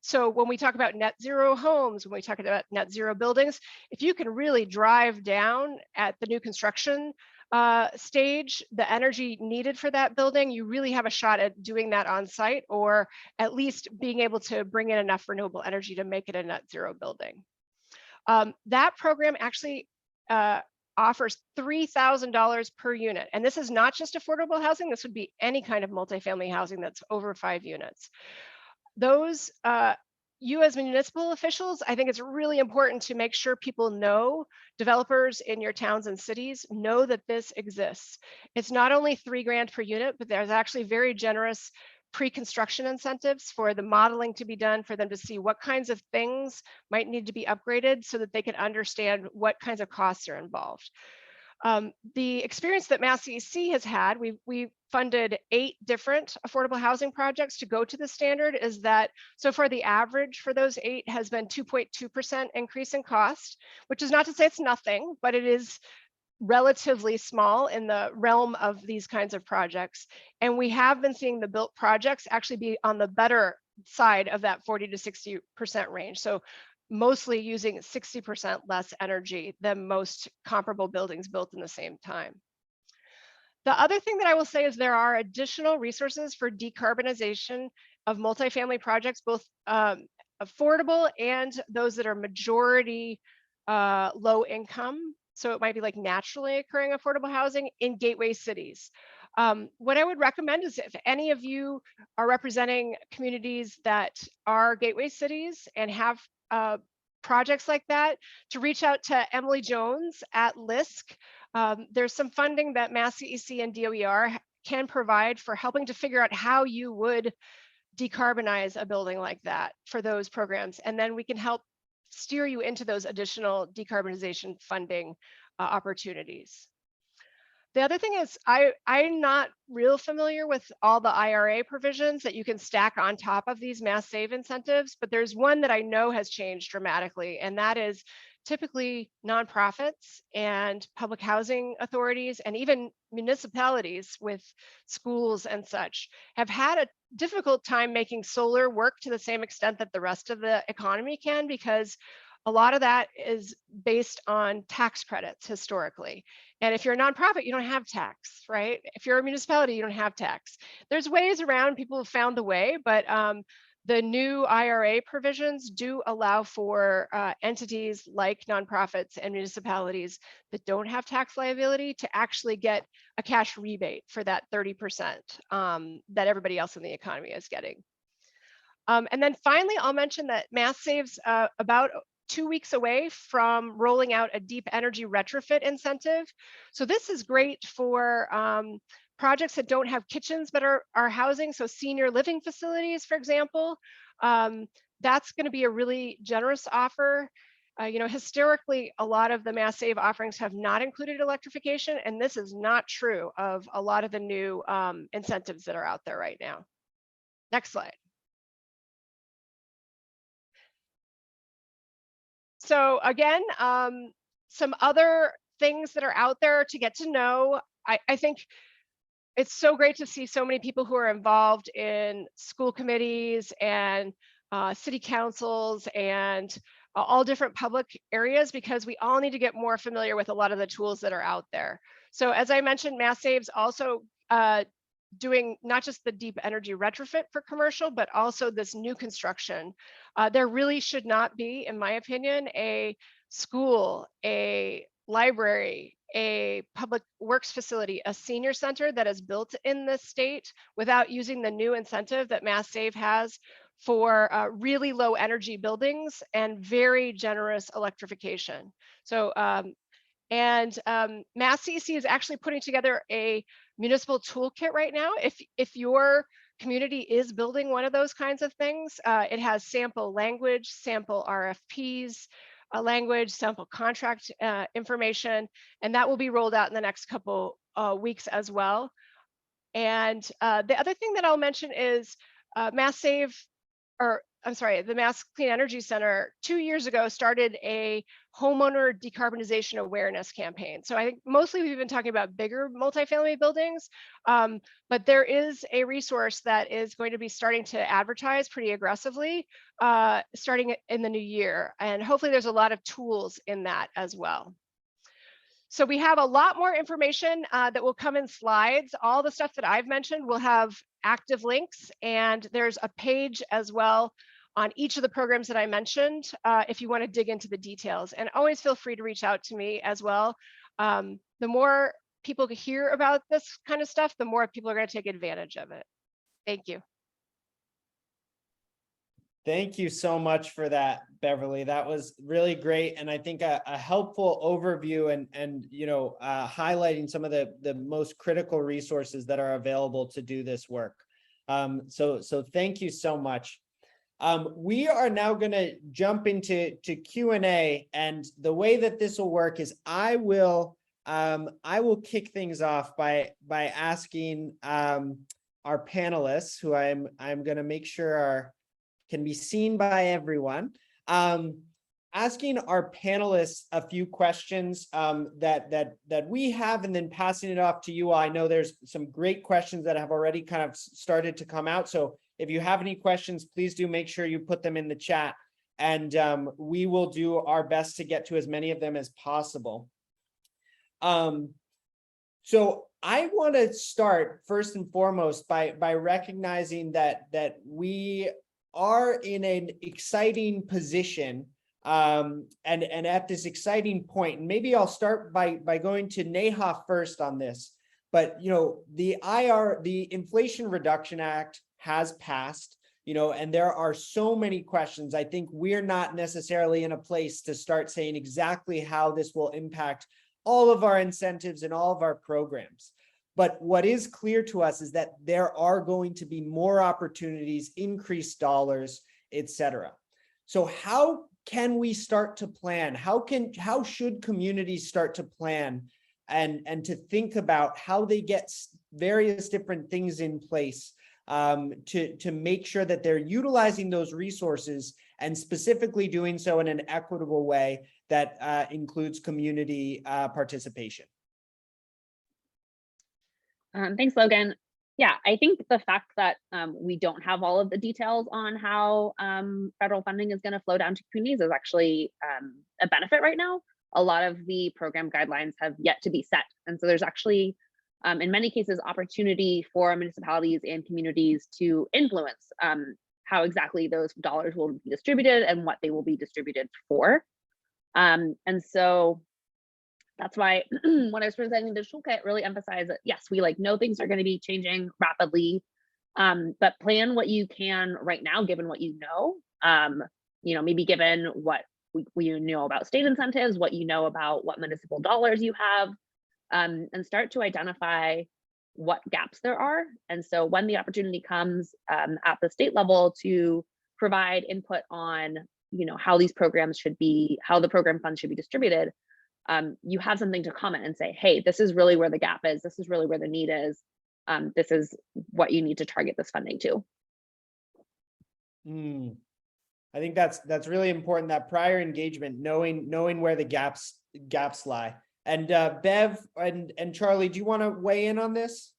So when we talk about net zero homes, when we talk about net zero buildings, if you can really drive down at the new construction stage the energy needed for that building, you really have a shot at doing that on site, or at least being able to bring in enough renewable energy to make it a net zero building. That program actually offers $3,000 per unit. And this is not just affordable housing, this would be any kind of multifamily housing that's over 5 units. Those, you as municipal officials, I think it's really important to make sure people know, developers in your towns and cities know that this exists. It's not only $3 grand per unit, but there's actually very generous pre-construction incentives for the modeling to be done, for them to see what kinds of things might need to be upgraded so that they can understand what kinds of costs are involved. The experience that Mass CEC has had, we funded 8 different affordable housing projects to go to the standard, is that so far the average for those 8 has been 2.2% increase in cost, which is not to say it's nothing, but it is relatively small in the realm of these kinds of projects. And we have been seeing the built projects actually be on the better side of that 40 to 60% range. So mostly using 60% less energy than most comparable buildings built in the same time. The other thing that I will say is there are additional resources for decarbonization of multifamily projects, both affordable and those that are majority low income. So it might be like naturally occurring affordable housing in gateway cities. What I would recommend is if any of you are representing communities that are gateway cities and have projects like that, to reach out to Emily Jones at LISC. There's some funding that Mass CEC and DOER can provide for helping to figure out how you would decarbonize a building like that for those programs. And then we can help steer you into those additional decarbonization funding opportunities. The other thing is I'm not real familiar with all the IRA provisions that you can stack on top of these Mass Save incentives, but there's one that I know has changed dramatically, and that is typically nonprofits and public housing authorities and even municipalities with schools and such have had a difficult time making solar work to the same extent that the rest of the economy can, because a lot of that is based on tax credits historically. And if you're a nonprofit, you don't have tax, right? If you're a municipality, you don't have tax. There's ways around, people have found the way, but the new IRA provisions do allow for entities like nonprofits and municipalities that don't have tax liability to actually get a cash rebate for that 30% that everybody else in the economy is getting. And then finally, I'll mention that Mass Save's about 2 weeks away from rolling out a deep energy retrofit incentive. So this is great for projects that don't have kitchens but are housing, so senior living facilities, for example. That's going to be a really generous offer. You know, historically, a lot of the Mass Save offerings have not included electrification, and this is not true of a lot of the new incentives that are out there right now. Next slide. So again, some other things that are out there to get to know. I think it's so great to see so many people who are involved in school committees and city councils and all different public areas, because we all need to get more familiar with a lot of the tools that are out there. So as I mentioned, Mass Save's also doing not just the deep energy retrofit for commercial, but also this new construction. There really should not be, in my opinion, a school, a library, a public works facility, a senior center that is built in this state without using the new incentive that Mass Save has for really low energy buildings and very generous electrification. So, Mass CEC is actually putting together a municipal toolkit right now. If your community is building one of those kinds of things, it has sample language, sample RFPs, language, sample contract information, and that will be rolled out in the next couple weeks as well. And the other thing that I'll mention is Mass Save, or I'm sorry, the Mass Clean Energy Center 2 years ago started a homeowner decarbonization awareness campaign. So I think mostly we've been talking about bigger multifamily buildings, but there is a resource that is going to be starting to advertise pretty aggressively starting in the new year. And hopefully there's a lot of tools in that as well. So we have a lot more information that will come in slides. All the stuff that I've mentioned will have active links, and there's a page as well on each of the programs that I mentioned if you want to dig into the details. And always feel free to reach out to me as well. The more people hear about this kind of stuff, the more people are going to take advantage of it. Thank you. Thank you so much for that, Beverly. That was really great, and I think a helpful overview and highlighting some of the most critical resources that are available to do this work. So thank you so much. We are now going to jump into Q&A, and the way that this will work is I will kick things off by asking our panelists, who I'm going to make sure can be seen by everyone, asking our panelists a few questions that we have, and then passing it off to you all. I know there's some great questions that have already kind of started to come out. So if you have any questions, please do make sure you put them in the chat, and we will do our best to get to as many of them as possible. So I want to start first and foremost by recognizing that we are in an exciting position and at this exciting point. And maybe I'll start by going to Neha first on this. But the Inflation Reduction Act has passed, and there are so many questions. I think we're not necessarily in a place to start saying exactly how this will impact all of our incentives and all of our programs. But what is clear to us is that there are going to be more opportunities, increased dollars, et cetera. So how can we start to plan? How should communities start to plan and to think about how they get various different things in place to make sure that they're utilizing those resources, and specifically doing so in an equitable way that includes community participation? Thanks, Logan. Yeah, I think the fact that we don't have all of the details on how federal funding is going to flow down to communities is actually a benefit right now. A lot of the program guidelines have yet to be set. And so there's actually, in many cases, opportunity for municipalities and communities to influence how exactly those dollars will be distributed and what they will be distributed for. And so that's why when I was presenting the toolkit, really emphasize that, yes, we know things are going to be changing rapidly, but plan what you can right now, given what you know, maybe given what we know about state incentives, what you know about what municipal dollars you have, and start to identify what gaps there are. And so when the opportunity comes at the state level to provide input on, how these programs should be, how the program funds should be distributed, you have something to comment and say, hey, this is really where the gap is. This is really where the need is. This is what you need to target this funding to. I think that's really important, that prior engagement, knowing where the gaps lie. And Bev and Charlie, do you want to weigh in on this?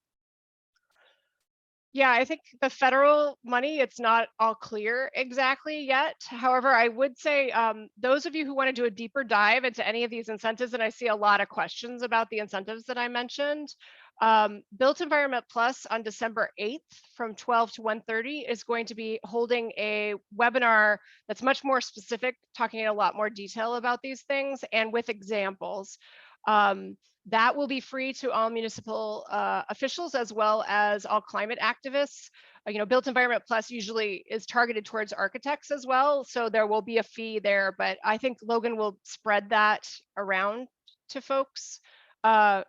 Yeah, I think the federal money, it's not all clear exactly yet. However, I would say those of you who want to do a deeper dive into any of these incentives, and I see a lot of questions about the incentives that I mentioned, Built Environment Plus on December 8th from 12 to 1:30 is going to be holding a webinar that's much more specific, talking in a lot more detail about these things and with examples. That will be free to all municipal officials as well as all climate activists. Built Environment Plus usually is targeted towards architects as well, so there will be a fee there, but I think Logan will spread that around to folks. I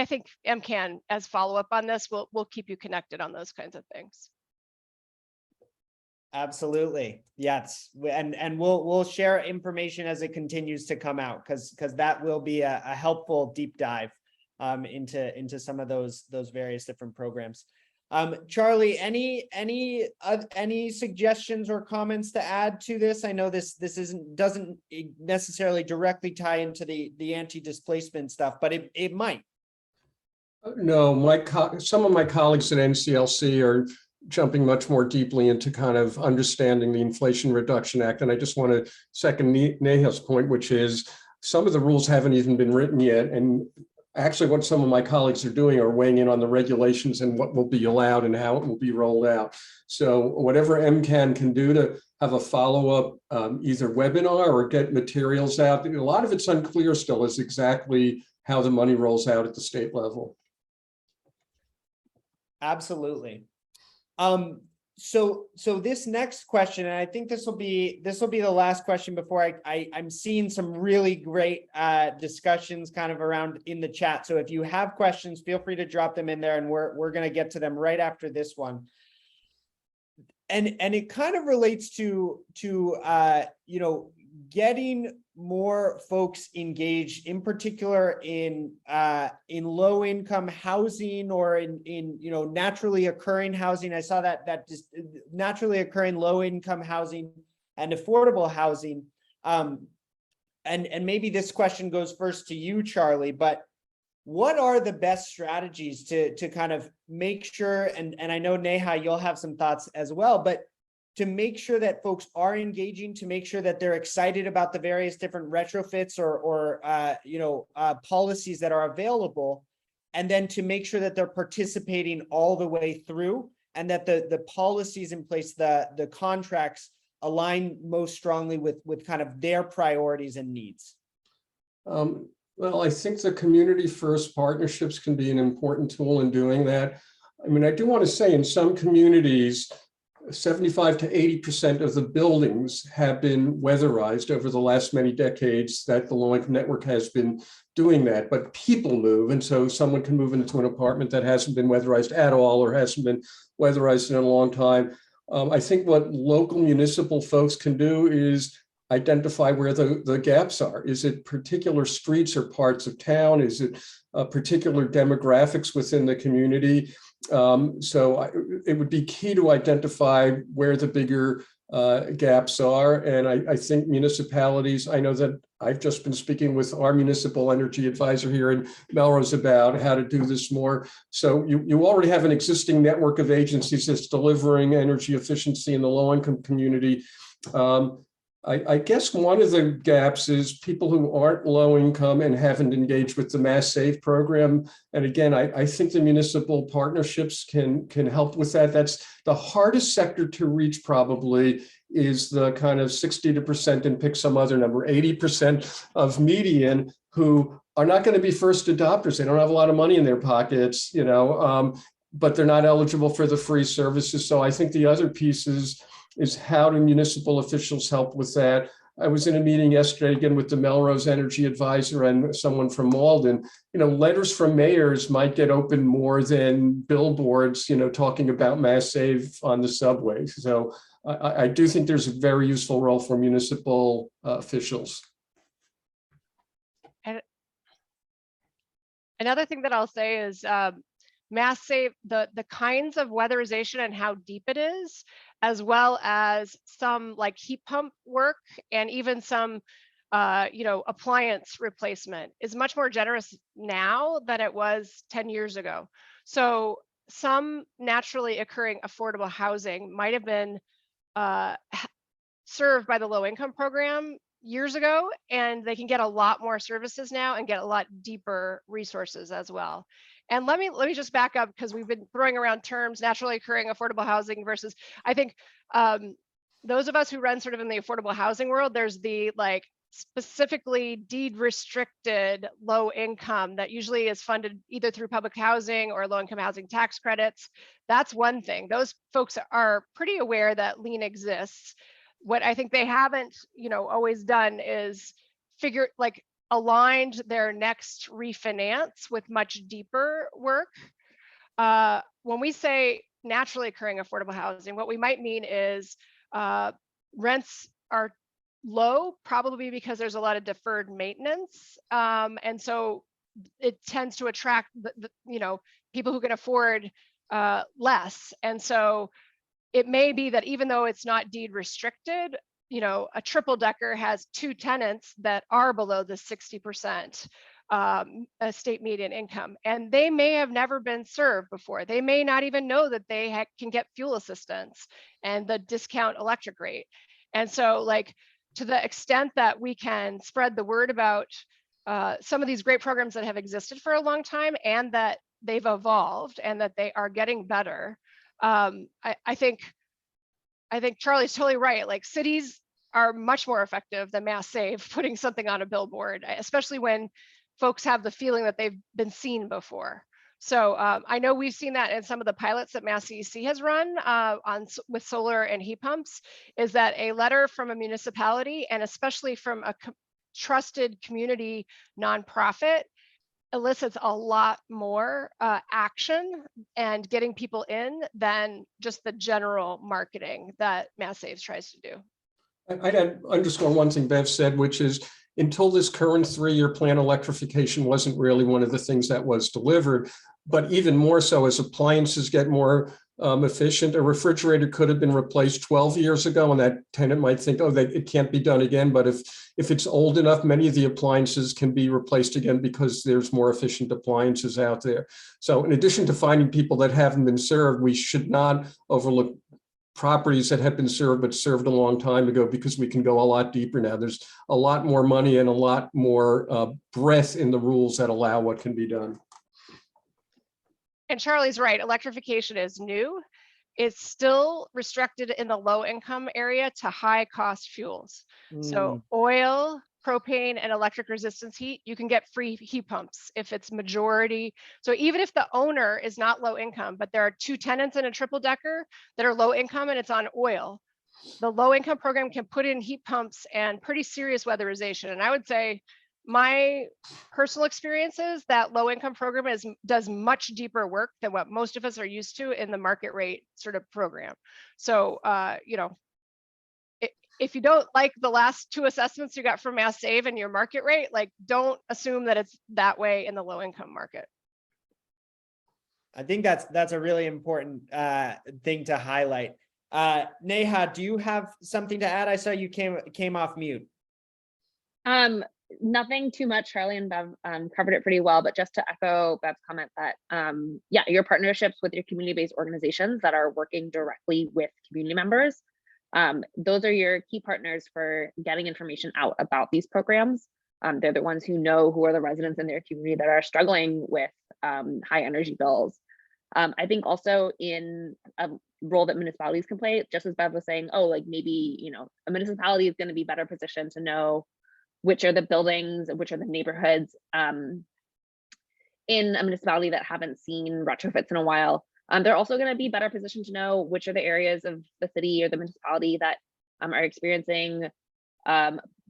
think MCAN, as follow-up on this, we'll keep you connected on those kinds of things. Absolutely. Yes. And we'll share information as it continues to come out, because that will be a helpful deep dive into some of those various different programs. Charlie, any suggestions or comments to add to this? I know this doesn't necessarily directly tie into the anti-displacement stuff, but it might. No, some of my colleagues at NCLC are jumping much more deeply into kind of understanding the Inflation Reduction Act. And I just want to second Neha's point, which is some of the rules haven't even been written yet. And actually what some of my colleagues are doing are weighing in on the regulations and what will be allowed and how it will be rolled out. So whatever MCAN can do to have a follow-up either webinar or get materials out, a lot of it's unclear still as exactly how the money rolls out at the state level. Absolutely. So this next question, and I think this will be the last question before I'm seeing some really great discussions kind of around in the chat. So if you have questions, feel free to drop them in there, and we're going to get to them right after this one. And it kind of relates to getting more folks engaged, in particular in low income housing or in naturally occurring housing. I saw that just naturally occurring low income housing and affordable housing. And maybe this question goes first to you, Charlie, but what are the best strategies to kind of make sure, and I know Neha, you'll have some thoughts as well, but to make sure that folks are engaging, to make sure that they're excited about the various different retrofits or policies that are available, and then to make sure that they're participating all the way through, and that the policies in place, the contracts align most strongly with kind of their priorities and needs? Well, I think the community first partnerships can be an important tool in doing that. I mean, I do want to say in some communities, 75 to 80% of the buildings have been weatherized over the last many decades, that the low-income network has been doing that, but people move. And so someone can move into an apartment that hasn't been weatherized at all or hasn't been weatherized in a long time. I think what local municipal folks can do is identify where the gaps are. Is it particular streets or parts of town? Is it particular demographics within the community? It would be key to identify where the bigger gaps are. And I think municipalities, I know that I've just been speaking with our municipal energy advisor here in Melrose about how to do this more. So you already have an existing network of agencies that's delivering energy efficiency in the low-income community. I guess one of the gaps is people who aren't low income and haven't engaged with the Mass Save program. And again, I think the municipal partnerships can help with that. That's the hardest sector to reach, probably, is the kind of 60% and pick some other number, 80% of median who are not going to be first adopters. They don't have a lot of money in their pockets, but they're not eligible for the free services. So I think the other piece is how do municipal officials help with that? I was in a meeting yesterday again with the Melrose Energy Advisor and someone from Malden. Letters from mayors might get open more than billboards, talking about Mass Save on the subway. So I do think there's a very useful role for municipal officials. And another thing that I'll say is Mass Save, the kinds of weatherization and how deep it is, as well as some like heat pump work and even some appliance replacement is much more generous now than it was 10 years ago. So some naturally occurring affordable housing might have been served by the low income program years ago, and they can get a lot more services now and get a lot deeper resources as well. And let me just back up, because we've been throwing around terms, naturally occurring affordable housing versus, I think those of us who run sort of in the affordable housing world, there's the like specifically deed restricted low income that usually is funded either through public housing or low income housing tax credits. That's one thing. Those folks are pretty aware that lien exists. What I think they haven't, always done is aligned their next refinance with much deeper work. When we say naturally occurring affordable housing, what we might mean is rents are low, probably because there's a lot of deferred maintenance. And so it tends to attract people who can afford less. And so it may be that even though it's not deed restricted, a triple decker has 2 tenants that are below the 60% state median income, and they may have never been served before. They may not even know that they can get fuel assistance and the discount electric rate. And so, like, to the extent that we can spread the word about some of these great programs that have existed for a long time and that they've evolved and that they are getting better, I think Charlie's totally right. Like, cities are much more effective than Mass Save putting something on a billboard, especially when folks have the feeling that they've been seen before. So I know we've seen that in some of the pilots that Mass DEC has run with solar and heat pumps, is that a letter from a municipality, and especially from a trusted community nonprofit, elicits a lot more action and getting people in than just the general marketing that Mass Saves tries to do. I'd underscore one thing Bev said, which is, until this current 3-year plan, electrification wasn't really one of the things that was delivered. But even more so, as appliances get more efficient, a refrigerator could have been replaced 12 years ago, and that tenant might think, oh, it can't be done again. But if it's old enough, many of the appliances can be replaced again because there's more efficient appliances out there. So in addition to finding people that haven't been served, we should not overlook properties that have been served but served a long time ago, because we can go a lot deeper now. There's a lot more money and a lot more breadth in the rules that allow what can be done. And Charlie's right, electrification is new. It's still restricted in the low income area to high cost fuels. So oil, propane, and electric resistance heat, you can get free heat pumps if it's majority. So even if the owner is not low income, but there are 2 tenants in a triple decker that are low income and it's on oil, the low income program can put in heat pumps and pretty serious weatherization. And I would say my personal experience is that low income program does much deeper work than what most of us are used to in the market rate sort of program. So, if you don't like the last 2 assessments you got from Mass Save and your market rate, like, don't assume that it's that way in the low income market. I think that's a really important thing to highlight. Neha, do you have something to add? I saw you came off mute. Nothing too much. Charlie and Bev covered it pretty well, but just to echo Bev's comment that, yeah, your partnerships with your community-based organizations that are working directly with community members, those are your key partners for getting information out about these programs. They're the ones who know who are the residents in their community that are struggling with high energy bills. I think also in a role that municipalities can play, just as Bev was saying, oh, like maybe, a municipality is going to be better positioned to know which are the buildings, which are the neighborhoods in a municipality that haven't seen retrofits in a while. They're also going to be better positioned to know which are the areas of the city or the municipality that are experiencing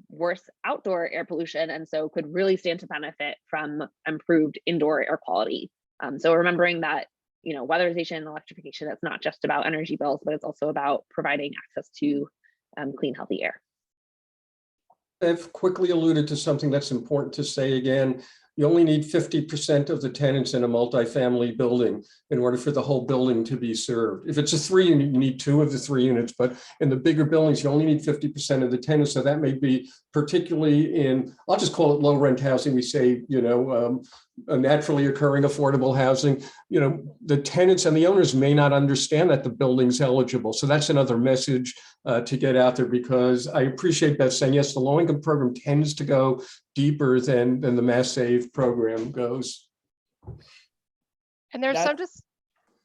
worse outdoor air pollution, and so could really stand to benefit from improved indoor air quality. So remembering that, weatherization and electrification, it's not just about energy bills, but it's also about providing access to clean, healthy air. I've quickly alluded to something that's important to say again. You only need 50% of the tenants in a multifamily building in order for the whole building to be served. If it's a 3-unit, you need 2 of the 3 units, but in the bigger buildings, you only need 50% of the tenants. So that may be particularly in, I'll just call it low rent housing. We say, a naturally occurring affordable housing. The tenants and the owners may not understand that the building's eligible. So that's another message to get out there, because I appreciate Beth saying, yes, the low income program tends to go deeper than the Mass Save program goes. And there's some just,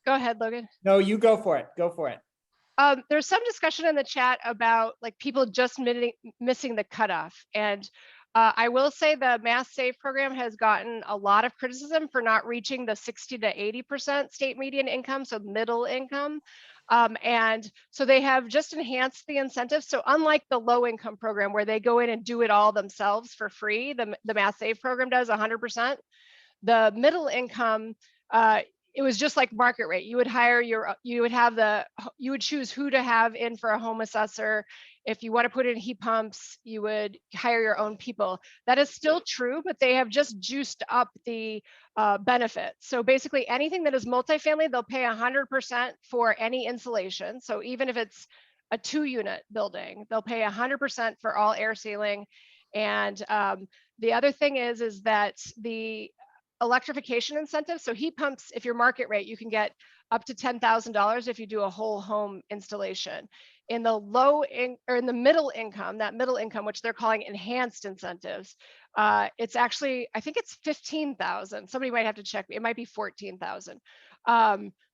go ahead, Logan. No, you go for it. Go for it. There's some discussion in the chat about like people just missing the cutoff. And I will say the Mass Save program has gotten a lot of criticism for not reaching the 60 to 80% state median income, so middle income. And so they have just enhanced the incentives. So unlike the low income program where they go in and do it all themselves for free, the Mass Save program does 100%. The middle income, it was just like market rate. You would hire you would choose who to have in for a home assessor. If you want to put in heat pumps, you would hire your own people. That is still true, but they have just juiced up the benefit. So basically anything that is multifamily, they'll pay 100% for any insulation. So even if it's a 2-unit building, they'll pay 100% for all air sealing. And the other thing is that the electrification incentive. So heat pumps, if you're market rate, you can get up to $10,000 if you do a whole home installation. In the in the middle income, that middle income, which they're calling enhanced incentives, it's actually, I think it's 15,000. Somebody might have to check me. It might be 14,000.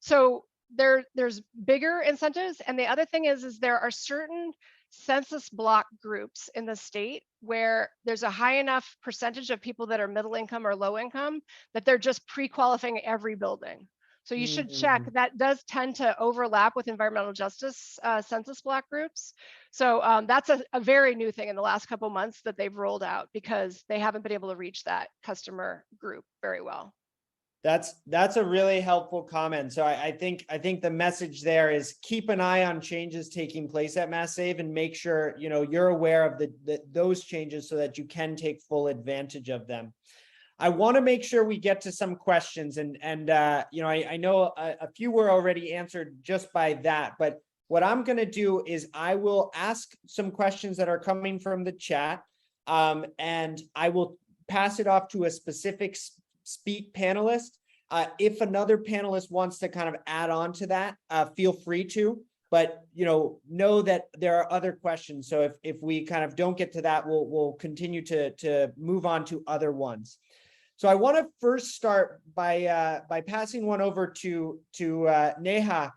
So there's bigger incentives. And the other thing is there are certain census block groups in the state where there's a high enough percentage of people that are middle income or low income that they're just pre-qualifying every building. So you should check. That does tend to overlap with environmental justice census block groups. So that's a very new thing in the last couple of months that they've rolled out because they haven't been able to reach that customer group very well. That's a really helpful comment. So I think the message there is keep an eye on changes taking place at Mass Save and make sure you're aware of those changes so that you can take full advantage of them. I want to make sure we get to some questions and I know a few were already answered just by that, but what I'm going to do is I will ask some questions that are coming from the chat and I will pass it off to a specific speak panelist. If another panelist wants to kind of add on to that, feel free to, but know that there are other questions. So if we kind of don't get to that, we'll continue to move on to other ones. So I want to first start by passing one over to Neha.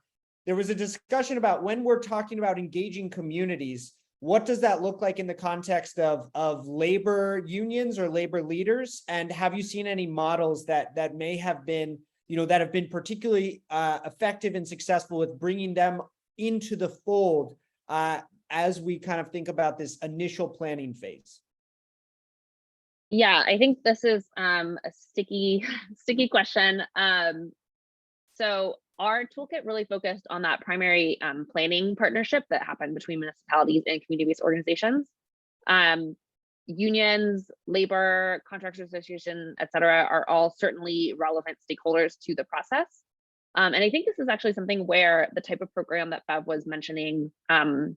There was a discussion about when we're talking about engaging communities, what does that look like in the context of labor unions or labor leaders? And have you seen any models that may have been, that have been particularly effective and successful with bringing them into the fold as we kind of think about this initial planning phase? Yeah, I think this is a sticky question. So our toolkit really focused on that primary planning partnership that happened between municipalities and community-based organizations. Unions, labor, contractors association, et cetera, are all certainly relevant stakeholders to the process. And I think this is actually something where the type of program that Bev was mentioning in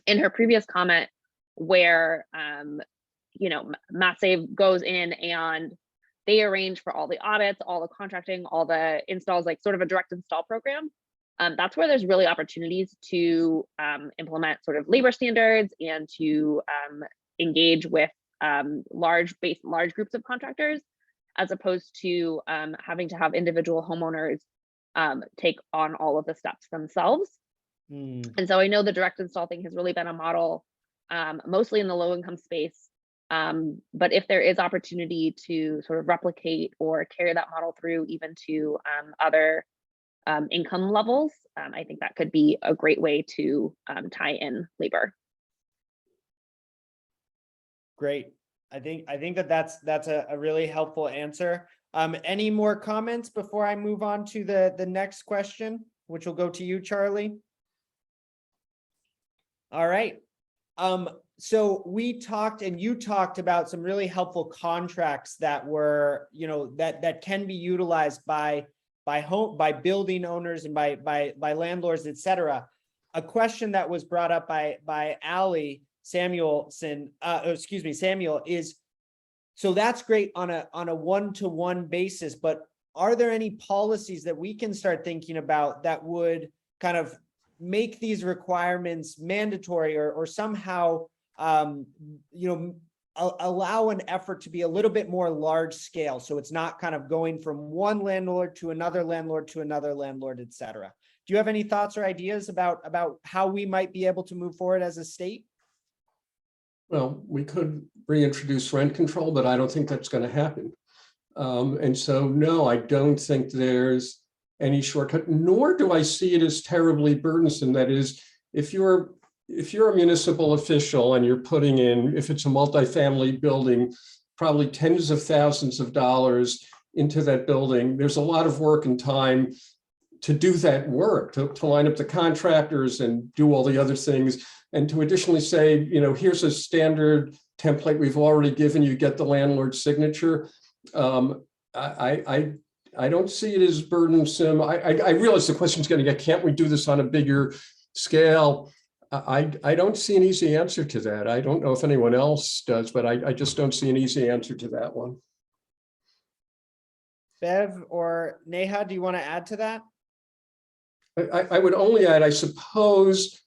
her previous comment, where Mass Save goes in and they arrange for all the audits, all the contracting, all the installs, like sort of a direct install program. That's where there's really opportunities to implement sort of labor standards and to engage with large groups of contractors, as opposed to having to have individual homeowners take on all of the steps themselves. And so I know the direct install thing has really been a model, mostly in the low income space. But if there is opportunity to sort of replicate or carry that model through even to other income levels, I think that could be a great way to tie in labor. Great. I think that's a really helpful answer. Any more comments before I move on to the next question, which will go to you, Charlie? All right. So we talked and you talked about some really helpful contracts that were, that can be utilized by building owners and by landlords, et cetera. A question that was brought up by Ali Samuelson, Samuel, is, so that's great on a one-to-one basis, but are there any policies that we can start thinking about that would kind of make these requirements mandatory or somehow allow an effort to be a little bit more large scale. So it's not kind of going from one landlord to another landlord to another landlord, et cetera. Do you have any thoughts or ideas about how we might be able to move forward as a state? Well, we could reintroduce rent control, but I don't think that's going to happen. And so, no, I don't think there's any shortcut, nor do I see it as terribly burdensome. That is, if you're a municipal official and you're putting in, if it's a multifamily building, probably tens of thousands of dollars into that building, there's a lot of work and time to do that work, to line up the contractors and do all the other things. And to additionally say, here's a standard template we've already given you, get the landlord's signature. I don't see it as burdensome. I realize the question's going to get, can't we do this on a bigger scale? I don't see an easy answer to that. I don't know if anyone else does, but I just don't see an easy answer to that one. Bev or Neha, do you want to add to that? I would only add, I suppose,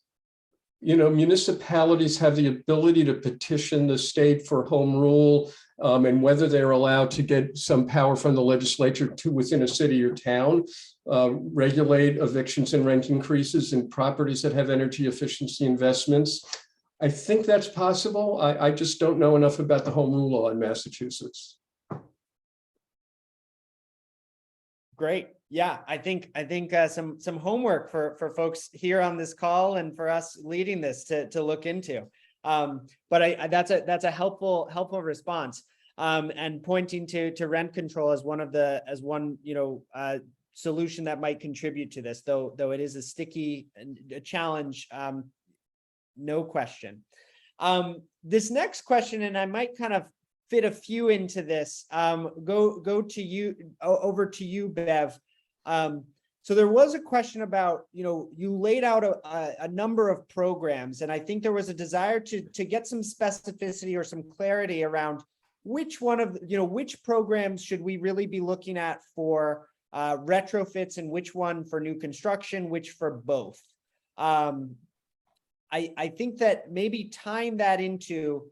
municipalities have the ability to petition the state for home rule, and whether they're allowed to get some power from the legislature to, within a city or town, regulate evictions and rent increases in properties that have energy efficiency investments. I think that's possible. I just don't know enough about the home rule law in Massachusetts. Great. Yeah, I think some homework for folks here on this call and for us leading this to look into. But that's a helpful response. And pointing to rent control as one solution that might contribute to this, though it is a sticky challenge, no question. This next question, and I might kind of fit a few into this. Go to you, over to you, Bev. So there was a question about, you laid out a number of programs, and I think there was a desire to get some specificity or some clarity around which one of, which programs should we really be looking at for retrofits, and which one for new construction, which for both. I think that maybe tying that into,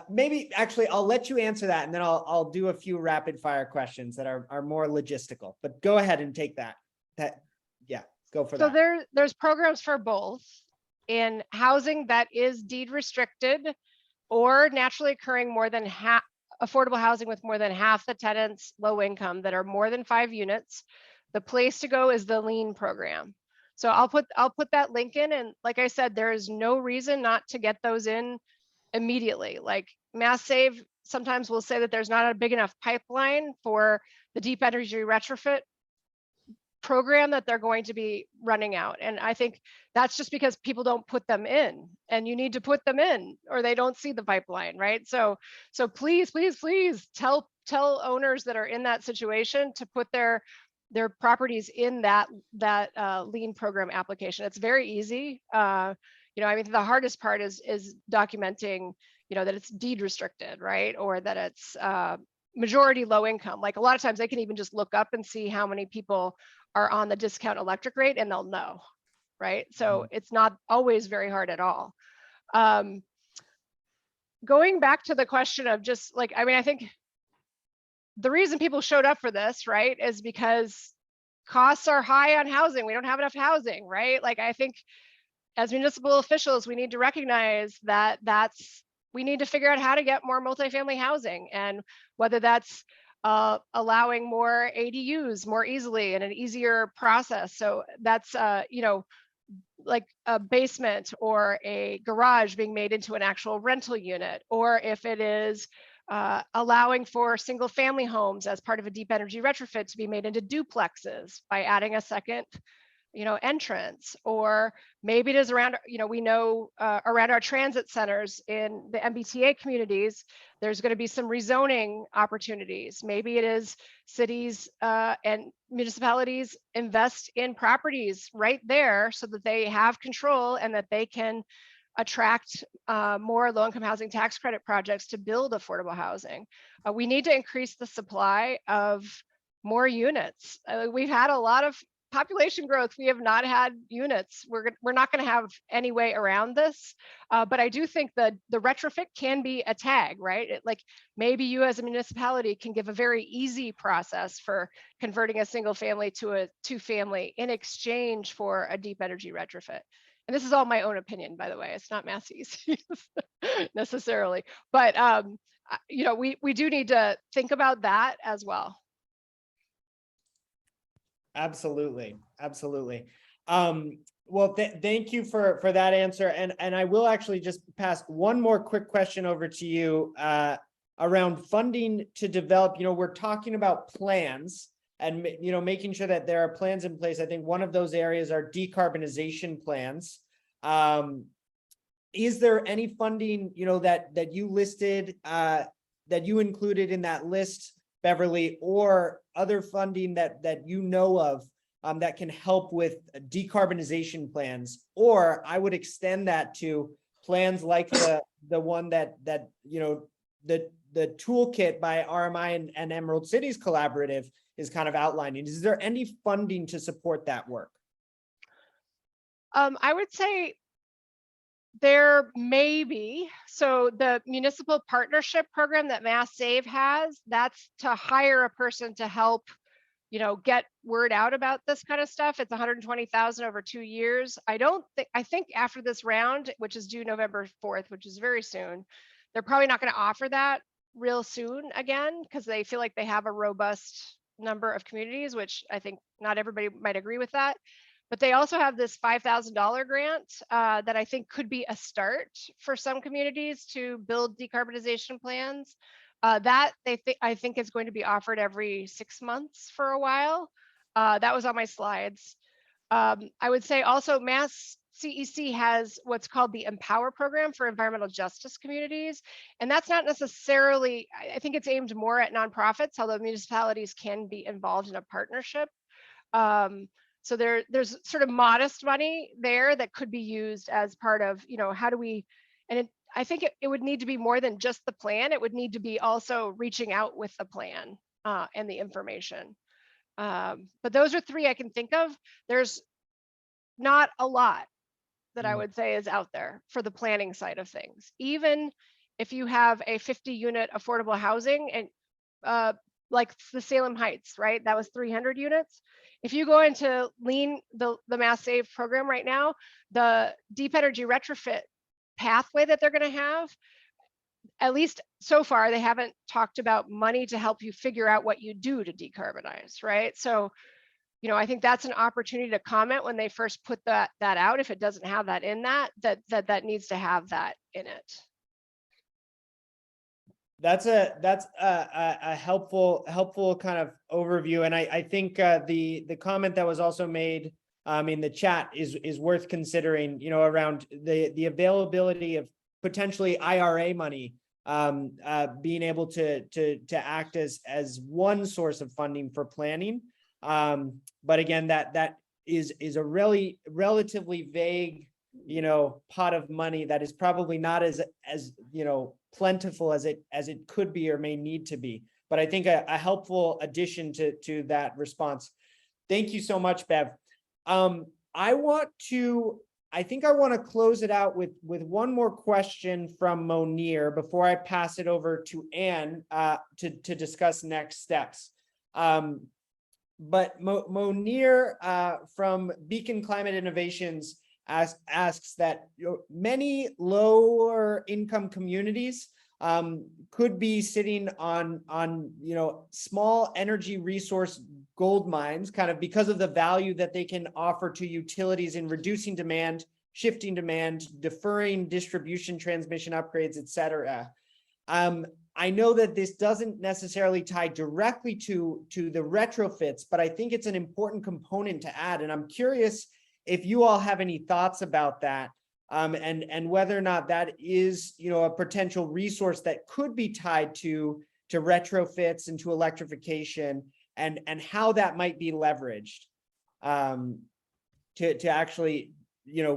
maybe actually I'll let you answer that, and then I'll do a few rapid fire questions that are more logistical, but go ahead and take that. Yeah, go for that. So there's programs for both in housing that is deed restricted or naturally occurring more than half, affordable housing with more than half the tenants low income that are more than 5 units. The place to go is the LEAN program. So I'll put that link in, and like I said, there is no reason not to get those in immediately. Like Mass Save sometimes will say that there's not a big enough pipeline for the deep energy retrofit program that they're going to be running out. And I think that's just because people don't put them in, and you need to put them in or they don't see the pipeline, right? So please tell owners that are in that situation to put their properties in that LEAN program application. It's very easy. I mean, the hardest part is documenting, that it's deed restricted, right? Or that it's majority low income. Like a lot of times they can even just look up and see how many people are on the discount electric rate, and they'll know, right? So it's not always very hard at all. Going back to the question of just like, I mean, I think the reason people showed up for this, right, is because costs are high on housing. We don't have enough housing, right? Like, I think as municipal officials, we need to recognize that we need to figure out how to get more multifamily housing, and whether that's allowing more ADUs more easily and an easier process. So that's, like a basement or a garage being made into an actual rental unit, or if it is allowing for single family homes as part of a deep energy retrofit to be made into duplexes by adding a second entrance, or maybe it is around, we know around our transit centers in the MBTA communities, there's going to be some rezoning opportunities. Maybe it is cities and municipalities invest in properties right there so that they have control and that they can attract more low-income housing tax credit projects to build affordable housing. We need to increase the supply of more units. We've had a lot of population growth. We have not had units. We're not going to have any way around this. But I do think that the retrofit can be a tag, right? Like maybe you as a municipality can give a very easy process for converting a single family to a 2-family in exchange for a deep energy retrofit. And this is all my own opinion, by the way. It's not Massey's necessarily, but we do need to think about that as well. Absolutely. Absolutely. Well, thank you for that answer. And I will actually just pass one more quick question over to you around funding to develop. We're talking about plans and, making sure that there are plans in place. I think one of those areas are decarbonization plans. Is there any funding, that you listed, that you included in that list, Beverly, or other funding that you know of that can help with decarbonization plans? Or I would extend that to plans like the one that the toolkit by RMI and Emerald Cities Collaborative is kind of outlining. Is there any funding to support that work? I would say there may be. So the municipal partnership program that Mass Save has, that's to hire a person to help, get word out about this kind of stuff. It's 120,000 over 2 years. I think after this round, which is due November 4th, which is very soon, they're probably not going to offer that real soon again, because they feel like they have a robust number of communities, which I think not everybody might agree with that. But they also have this $5,000 grant that I think could be a start for some communities to build decarbonization plans. That I think is going to be offered every 6 months for a while. That was on my slides. I would say also Mass CEC has what's called the Empower program for environmental justice communities. And that's not necessarily, I think it's aimed more at nonprofits, although municipalities can be involved in a partnership. So there's sort of modest money there that could be used as part of, how do we, and I think it would need to be more than just the plan. It would need to be also reaching out with the plan and the information. But those are 3 I can think of. There's not a lot that I would say is out there for the planning side of things. Even if you have a 50-unit affordable housing and like the Salem Heights, right? That was 300 units. If you go into lean the Mass Save program right now, the deep energy retrofit pathway that they're going to have, at least so far, they haven't talked about money to help you figure out what you do to decarbonize, right? So, I think that's an opportunity to comment when they first put that out. If it doesn't have that in that needs to have that in it. That's a helpful kind of overview, and I think the comment that was also made in the chat is worth considering. Around the availability of potentially IRA money being able to act as one source of funding for planning. But again, that is a really relatively vague pot of money that is probably not as plentiful as it could be or may need to be. But I think a helpful addition to that response. Thank you so much, Bev. I think I want to close it out with one more question from Monir before I pass it over to Anne to discuss next steps. But Monir from Beacon Climate Innovations asks that many lower income communities could be sitting on small energy resource gold mines, kind of because of the value that they can offer to utilities in reducing demand, shifting demand, deferring distribution transmission upgrades, et cetera. I know that this doesn't necessarily tie directly to the retrofits, but I think it's an important component to add. And I'm curious if you all have any thoughts about that, and whether or not that is, a potential resource that could be tied to retrofits and to electrification, and how that might be leveraged to actually,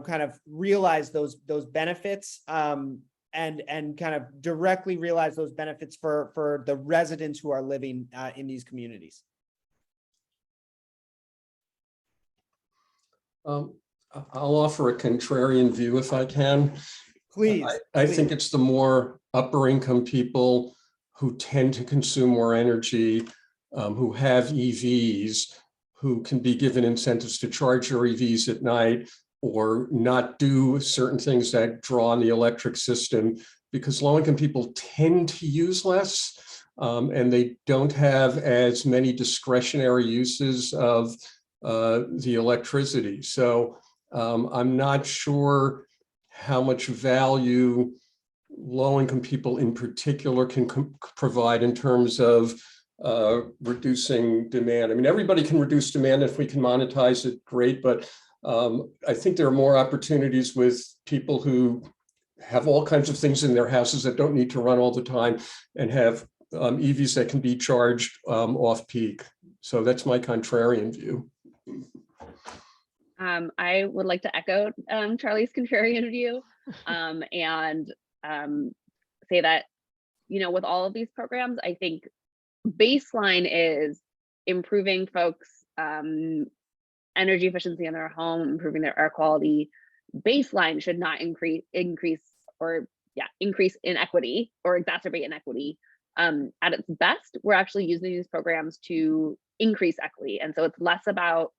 kind of realize those benefits, and kind of directly realize those benefits for the residents who are living in these communities. I'll offer a contrarian view if I can. Please. I think it's the more upper income people who tend to consume more energy, who have EVs, who can be given incentives to charge their EVs at night or not do certain things that draw on the electric system, because low-income people tend to use less, and they don't have as many discretionary uses of the electricity. So I'm not sure how much value low-income people in particular can provide in terms of reducing demand. I mean, everybody can reduce demand. If we can monetize it, great. But I think there are more opportunities with people who have all kinds of things in their houses that don't need to run all the time and have EVs that can be charged off peak. So that's my contrarian view. I would like to echo Charlie's contrarian view and say that, you know, with all of these programs, I think baseline is improving folks' energy efficiency in their home, improving their air quality. Baseline should not increase inequity or exacerbate inequity. At its best, we're actually using these programs to increase equity, and so it's less about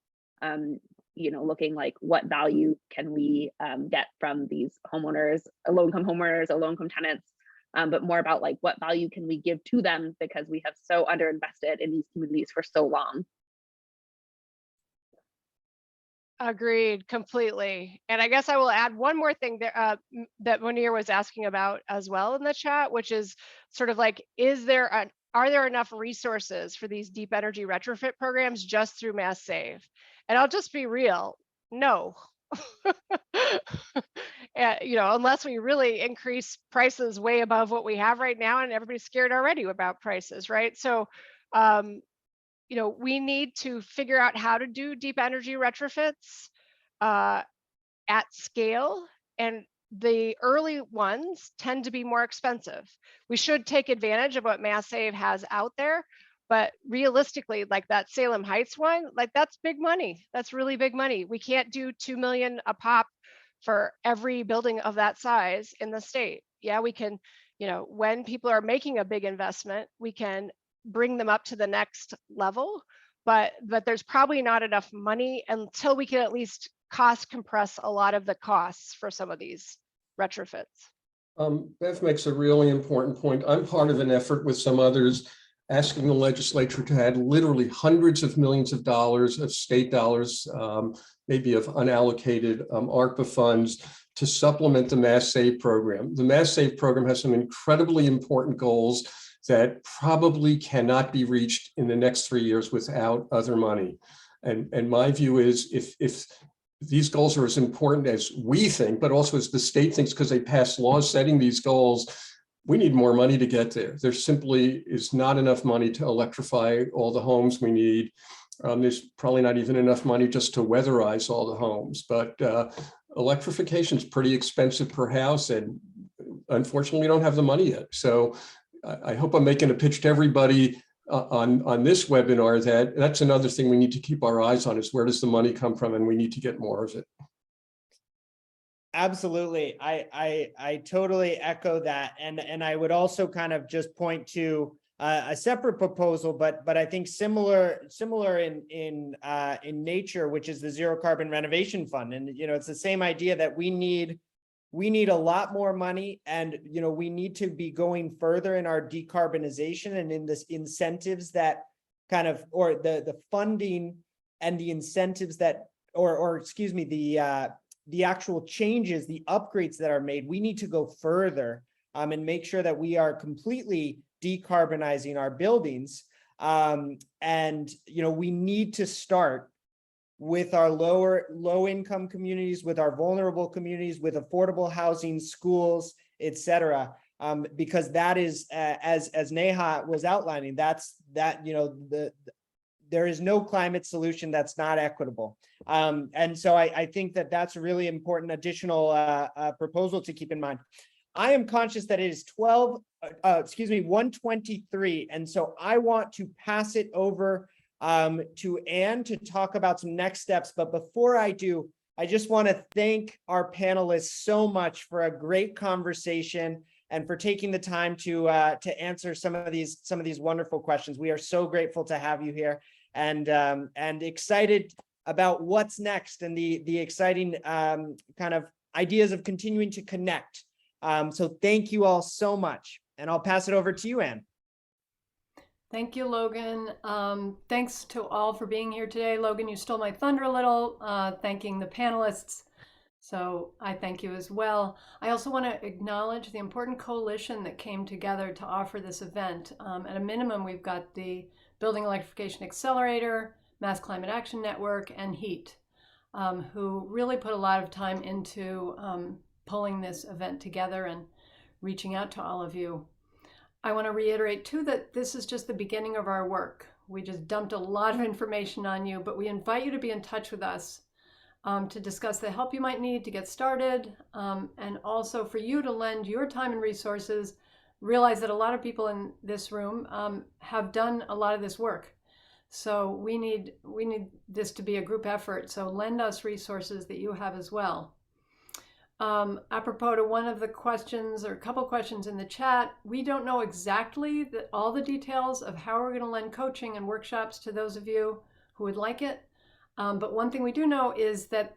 you know, looking like what value can we get from these homeowners, low-income homeowners or low-income tenants, but more about like what value can we give to them because we have so underinvested in these communities for so long. Agreed completely. And I guess I will add one more thing there, that Munir was asking about as well in the chat, which is sort of like, are there enough resources for these deep energy retrofit programs just through Mass Save? And I'll just be real, no. You know, unless we really increase prices way above what we have right now, and everybody's scared already about prices, right? So, you know, we need to figure out how to do deep energy retrofits at scale, and the early ones tend to be more expensive. We should take advantage of what Mass Save has out there, but realistically, like that Salem Heights one, like that's big money. That's really big money. We can't do 2 million a pop for every building of that size in the state. Yeah, we can, you know, when people are making a big investment, we can bring them up to the next level, but there's probably not enough money until we can at least cost compress a lot of the costs for some of these retrofits. Bev makes a really important point. I'm part of an effort with some others asking the legislature to add literally hundreds of millions of dollars of state dollars, maybe of unallocated ARPA funds, to supplement the Mass Save program. The Mass Save program has some incredibly important goals that probably cannot be reached in the next 3 years without other money. And my view is if these goals are as important as we think, but also as the state thinks, because they pass laws setting these goals, we need more money to get there. There simply is not enough money to electrify all the homes we need. There's probably not even enough money just to weatherize all the homes, but electrification is pretty expensive per house, and unfortunately, we don't have the money yet. So I hope I'm making a pitch to everybody on this webinar that that's another thing we need to keep our eyes on, is where does the money come from, and we need to get more of it. Absolutely. I totally echo that. And I would also kind of just point to a separate proposal, but I think similar in nature, which is the Zero Carbon Renovation Fund. And, you know, it's the same idea that we need a lot more money, and, you know, we need to be going further in our decarbonization and in this incentives that kind of, or the funding and the incentives that, or excuse me, the actual changes, the upgrades that are made. We need to go further and make sure that we are completely decarbonizing our buildings. And, you know, we need to start with our low income communities, with our vulnerable communities, with affordable housing, schools, etc. Because that is, as Neha was outlining, you know, there is no climate solution that's not equitable. And so I think that that's a really important additional proposal to keep in mind. I am conscious that it is 1:23, and so I want to pass it over to Anne to talk about some next steps. But before I do, I just want to thank our panelists so much for a great conversation and for taking the time to answer some of these wonderful questions. We are so grateful to have you here, and excited about what's next and the exciting kind of ideas of continuing to connect. So thank you all so much, and I'll pass it over to you, Anne. Thank you, Logan. Thanks to all for being here today. Logan, you stole my thunder a little, thanking the panelists. So I thank you as well. I also want to acknowledge the important coalition that came together to offer this event. At a minimum, we've got the Building Electrification Accelerator, Mass Climate Action Network, and HEAT, who really put a lot of time into pulling this event together and reaching out to all of you. I want to reiterate too that this is just the beginning of our work. We just dumped a lot of information on you, but we invite you to be in touch with us to discuss the help you might need to get started, and also for you to lend your time and resources. Realize that a lot of people in this room have done a lot of this work. So we need this to be a group effort. So lend us resources that you have as well. Apropos to one of the questions or a couple questions in the chat, we don't know exactly all the details of how we're going to lend coaching and workshops to those of you who would like it. But one thing we do know is that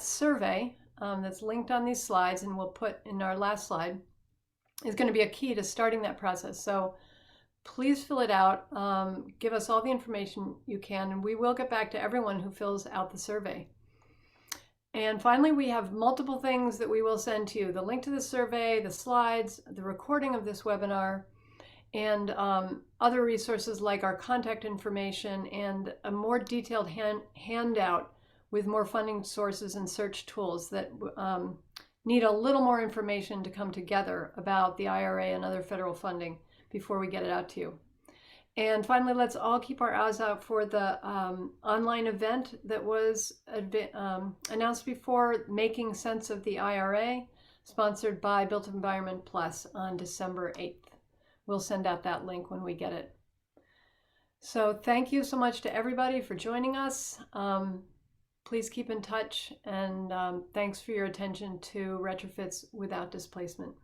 survey that's linked on these slides, and we'll put in our last slide, is going to be a key to starting that process. So please fill it out. Give us all the information you can, and we will get back to everyone who fills out the survey. And finally, we have multiple things that we will send to you: the link to the survey, the slides, the recording of this webinar, and other resources like our contact information and a more detailed handout with more funding sources and search tools that need a little more information to come together about the IRA and other federal funding before we get it out to you. And finally, let's all keep our eyes out for the online event that was announced before, Making Sense of the IRA, sponsored by Built Environment Plus on December 8th. We'll send out that link when we get it. So thank you so much to everybody for joining us. Please keep in touch, and thanks for your attention to Retrofits Without Displacement.